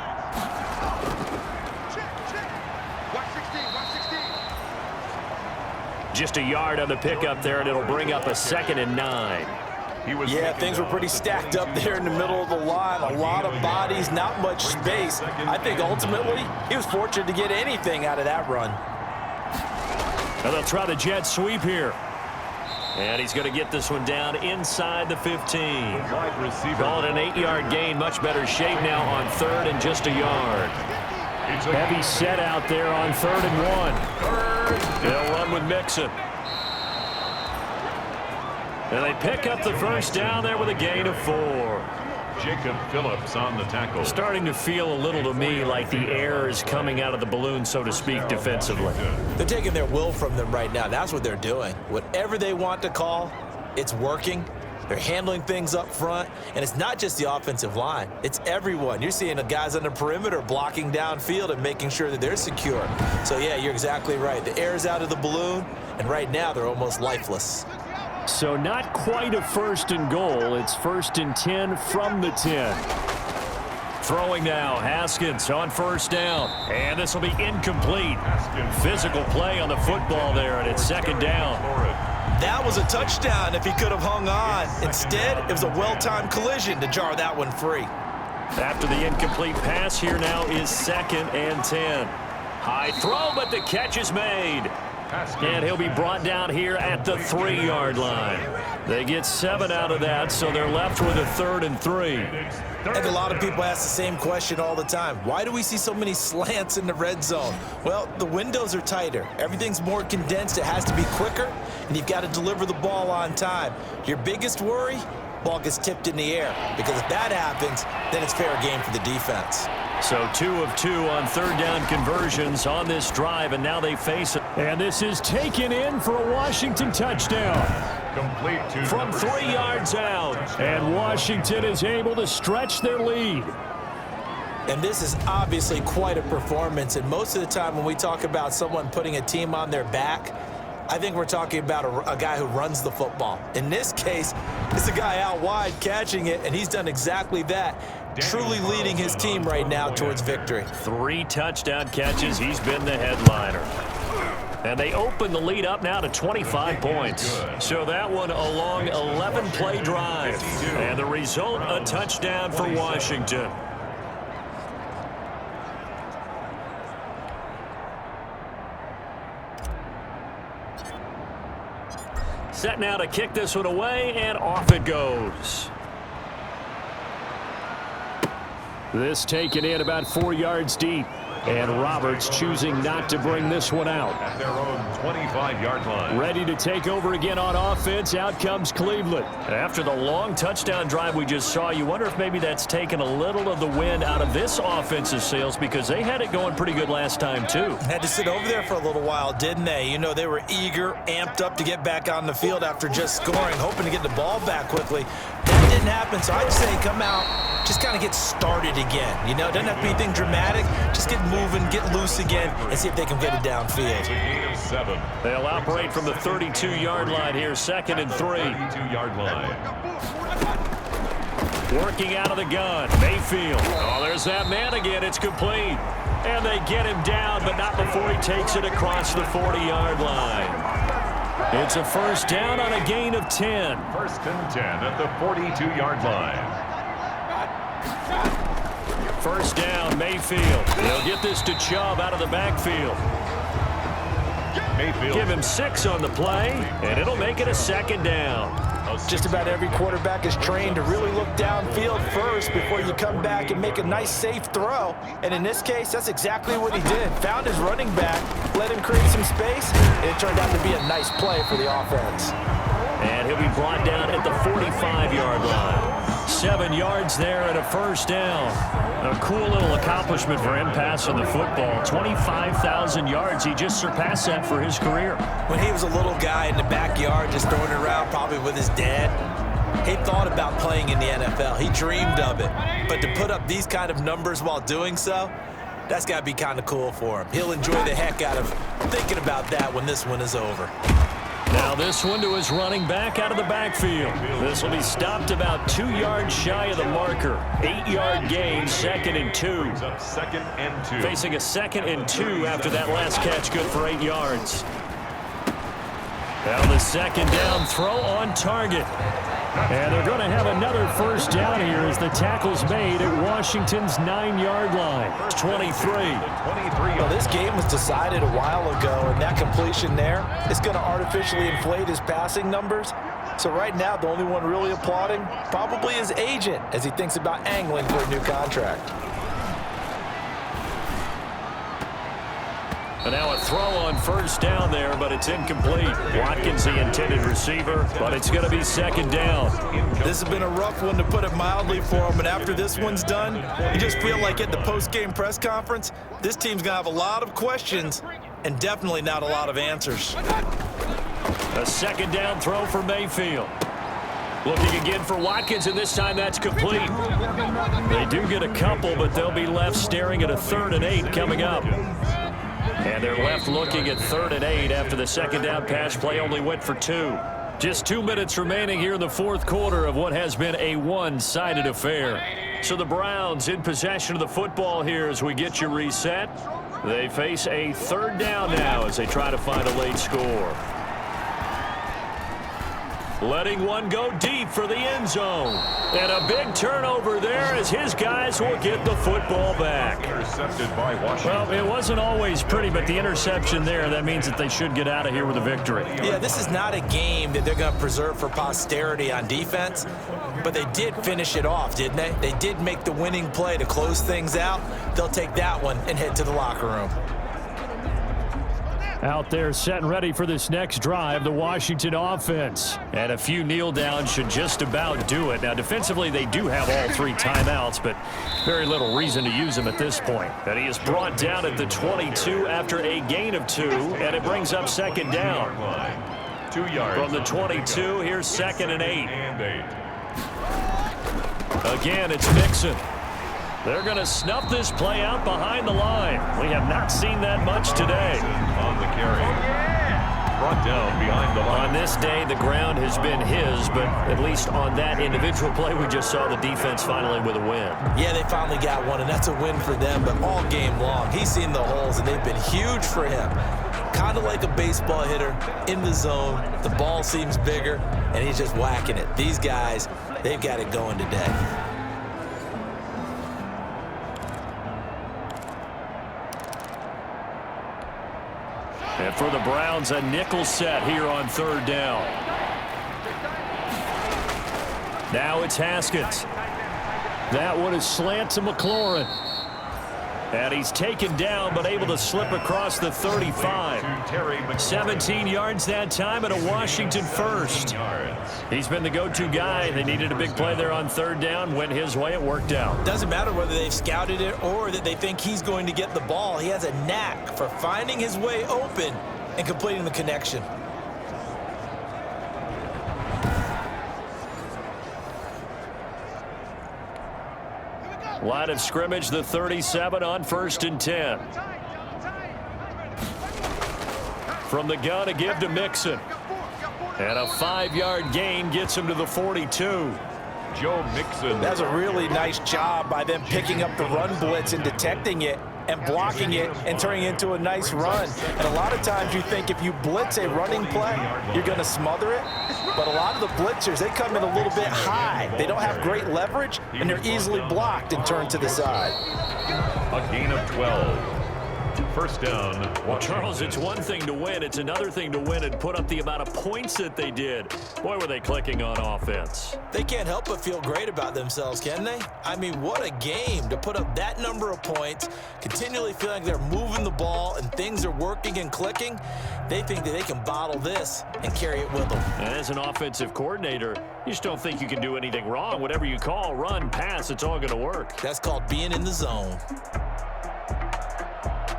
Just a yard on the pickup there, and it'll bring up a 2nd and 9. Yeah, things were pretty stacked up there in the middle of the line. A lot of bodies, not much space. I think ultimately he was fortunate to get anything out of that run. And they'll try the jet sweep here. And he's going to get this one down inside the 15. Call it an 8-yard gain. Much better shape now on 3rd and just a yard. Heavy set out there on 3rd and 1. They'll run with Mixon. And they pick up the first down there with a gain of 4. Jacob Phillips on the tackle. Starting to feel a little to me like the air is coming out of the balloon, so to speak, defensively. They're taking their will from them right now. That's what they're doing. Whatever they want to call, it's working. They're handling things up front, and it's not just the offensive line. It's everyone. You're seeing the guys on the perimeter blocking downfield and making sure that they're secure. So, yeah, you're exactly right. The air's out of the balloon, and right now they're almost lifeless. So not quite a 1st and goal. It's 1st and 10 from the 10. Throwing now, Haskins on first down. And this will be incomplete. Physical play on the football there, and it's 2nd down. That was a touchdown if he could have hung on. Instead, it was a well-timed collision to jar that one free. After the incomplete pass, here now is 2nd and 10. High throw, but the catch is made. And he'll be brought down here at the 3-yard line. They get 7 out of that, so they're left with a 3rd and 3. And a lot of people ask the same question all the time. Why do we see so many slants in the red zone? Well, the windows are tighter. Everything's more condensed. It has to be quicker, and you've got to deliver the ball on time. Your biggest worry? Ball gets tipped in the air, because if that happens, then it's fair game for the defense. So 2 of 2 on 3rd down conversions on this drive, and now they face it. And this is taken in for a Washington touchdown. Complete to From 3 yards out. And Washington is able to stretch their lead. And this is obviously quite a performance. And most of the time when we talk about someone putting a team on their back, I think we're talking about a guy who runs the football. In this case, it's a guy out wide catching it, and he's done exactly that, truly leading his team right now towards victory. 3 touchdown catches. He's been the headliner. And they open the lead up now to 25 points. So that one a long 11-play drive. And the result, a touchdown for Washington. Set now to kick this one away, and off it goes. This taken in about 4 yards deep. And Roberts choosing not to bring this one out. At their own 25-yard line. Ready to take over again on offense. Out comes Cleveland. After the long touchdown drive we just saw, you wonder if maybe that's taken a little of the wind out of this offensive sails, because they had it going pretty good last time, too. Had to sit over there for a little while, didn't they? You know, they were eager, amped up to get back on the field after just scoring, hoping to get the ball back quickly. That didn't happen, so I'd say come out, just kind of get started again. You know, it doesn't have to be anything dramatic. Just get moving, get loose again, and see if they can get it downfield. They'll operate from the 32-yard line here, 2nd and 3. 32-yard line. Working out of the gun, Mayfield. Oh, there's that man again. It's complete. And they get him down, but not before he takes it across the 40-yard line. It's a first down on a gain of 10. 1st and 10 at the 42-yard line. First down, Mayfield. They'll get this to Chubb out of the backfield. Mayfield. Give him 6 on the play, and it'll make it a 2nd down. Just about every quarterback is trained to really look downfield first before you come back and make a nice, safe throw. And in this case, that's exactly what he did. Found his running back, let him create some space, and it turned out to be a nice play for the offense. And he'll be brought down at the 45-yard line. 7 yards there and a first down. A cool little accomplishment for him passing the football. 25,000 yards. He just surpassed that for his career. When he was a little guy in the backyard just throwing it around probably with his dad, he thought about playing in the NFL. He dreamed of it. But to put up these kind of numbers while doing so, that's got to be kind of cool for him. He'll enjoy the heck out of thinking about that when this one is over. Now this one to his running back out of the backfield. This will be stopped about 2 yards shy of the marker. 8-yard gain, 2nd and 2. 2nd and 2. Facing a 2nd and 2 after that last catch, good for 8 yards. Now the 2nd down throw on target. And they're going to have another first down here as the tackle's made at Washington's 9-yard line. It's 23. Well, this game was decided a while ago, and that completion there is going to artificially inflate his passing numbers. So right now, the only one really applauding probably his agent as he thinks about angling for a new contract. And now a throw on first down there, but it's incomplete. Watkins, the intended receiver, but it's going to be 2nd down. This has been a rough one, to put it mildly, for him. And after this one's done, you just feel like at the post-game press conference, this team's going to have a lot of questions and definitely not a lot of answers. A 2nd down throw for Mayfield. Looking again for Watkins, and this time that's complete. They do get a couple, but they'll be left staring at a 3rd and 8 coming up. And they're left looking at 3rd and 8 after the 2nd down pass play only went for 2. Just 2 minutes remaining here in the 4th quarter of what has been a one-sided affair. So the Browns in possession of the football here as we get you reset. They face a 3rd down now as they try to find a late score. Letting one go deep for the end zone. And a big turnover there as his guys will get the football back. Intercepted by Washington. Well, it wasn't always pretty, but the interception there, that means that they should get out of here with a victory. Yeah, this is not a game that they're going to preserve for posterity on defense, but they did finish it off, didn't they? They did make the winning play to close things out. They'll take that one and head to the locker room. Out there set and ready for this next drive, the Washington offense. And a few kneel downs should just about do it. Now, defensively, they do have all 3 timeouts, but very little reason to use them at this point. And he is brought down at the 22 after a gain of 2, and it brings up 2nd down. 2 yards. From the 22, here's 2nd and 8. Again, it's Mixon. They're going to snuff this play out behind the line. We have not seen that much today. On the carry. Brought down behind the line. On this day, the ground has been his, but at least on that individual play, we just saw the defense finally with a win. Yeah, they finally got one, and that's a win for them, but all game long, he's seen the holes, and they've been huge for him. Kind of like a baseball hitter in the zone. The ball seems bigger, and he's just whacking it. These guys, they've got it going today. And for the Browns, a nickel set here on 3rd down. Now it's Haskins. That one is slant to McLaurin. And he's taken down, but able to slip across the 35. 17 yards that time and a Washington first. He's been the go-to guy. They needed a big play there on 3rd down. Went his way. It worked out. Doesn't matter whether they've scouted it or that they think he's going to get the ball. He has a knack for finding his way open and completing the connection. Line of scrimmage, the 37 on 1st and 10. From the gun, a give to Mixon. And a 5-yard gain gets him to the 42. Joe Mixon. That's a really nice job by them picking up the run blitz and detecting it and blocking it and turning it into a nice run. And a lot of times you think if you blitz a running play, you're going to smother it. But a lot of the blitzers, they come in a little bit high. They don't have great leverage, and they're easily blocked and turned to the side. A gain of 12. First down. Well, Charles, it's one thing to win. It's another thing to win and put up the amount of points that they did. Boy, were they clicking on offense. They can't help but feel great about themselves, can they? I mean, what a game to put up that number of points, continually feeling they're moving the ball and things are working and clicking. They think that they can bottle this and carry it with them. And as an offensive coordinator, you just don't think you can do anything wrong. Whatever you call, run, pass, it's all going to work. That's called being in the zone.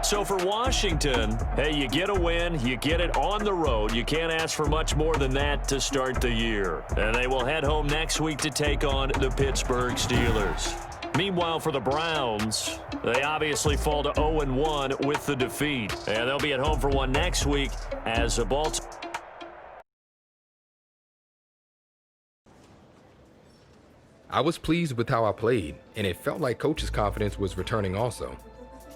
So for Washington, hey, you get a win, you get it on the road. You can't ask for much more than that to start the year. And they will head home next week to take on the Pittsburgh Steelers. Meanwhile, for the Browns, they obviously fall to 0-1 with the defeat. And they'll be at home for one next week as the Baltimore. I was pleased with how I played, and it felt like coach's confidence was returning also.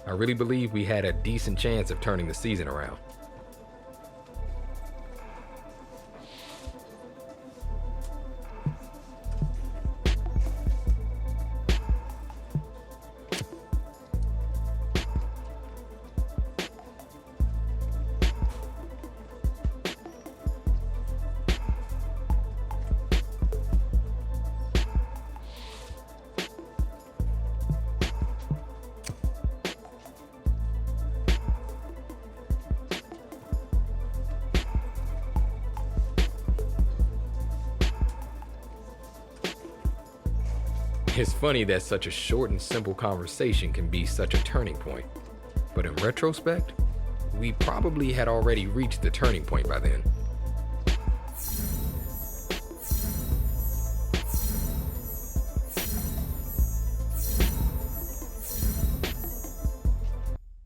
I really believe we had a decent chance of turning the season around. It's funny that such a short and simple conversation can be such a turning point. But in retrospect, we probably had already reached the turning point by then.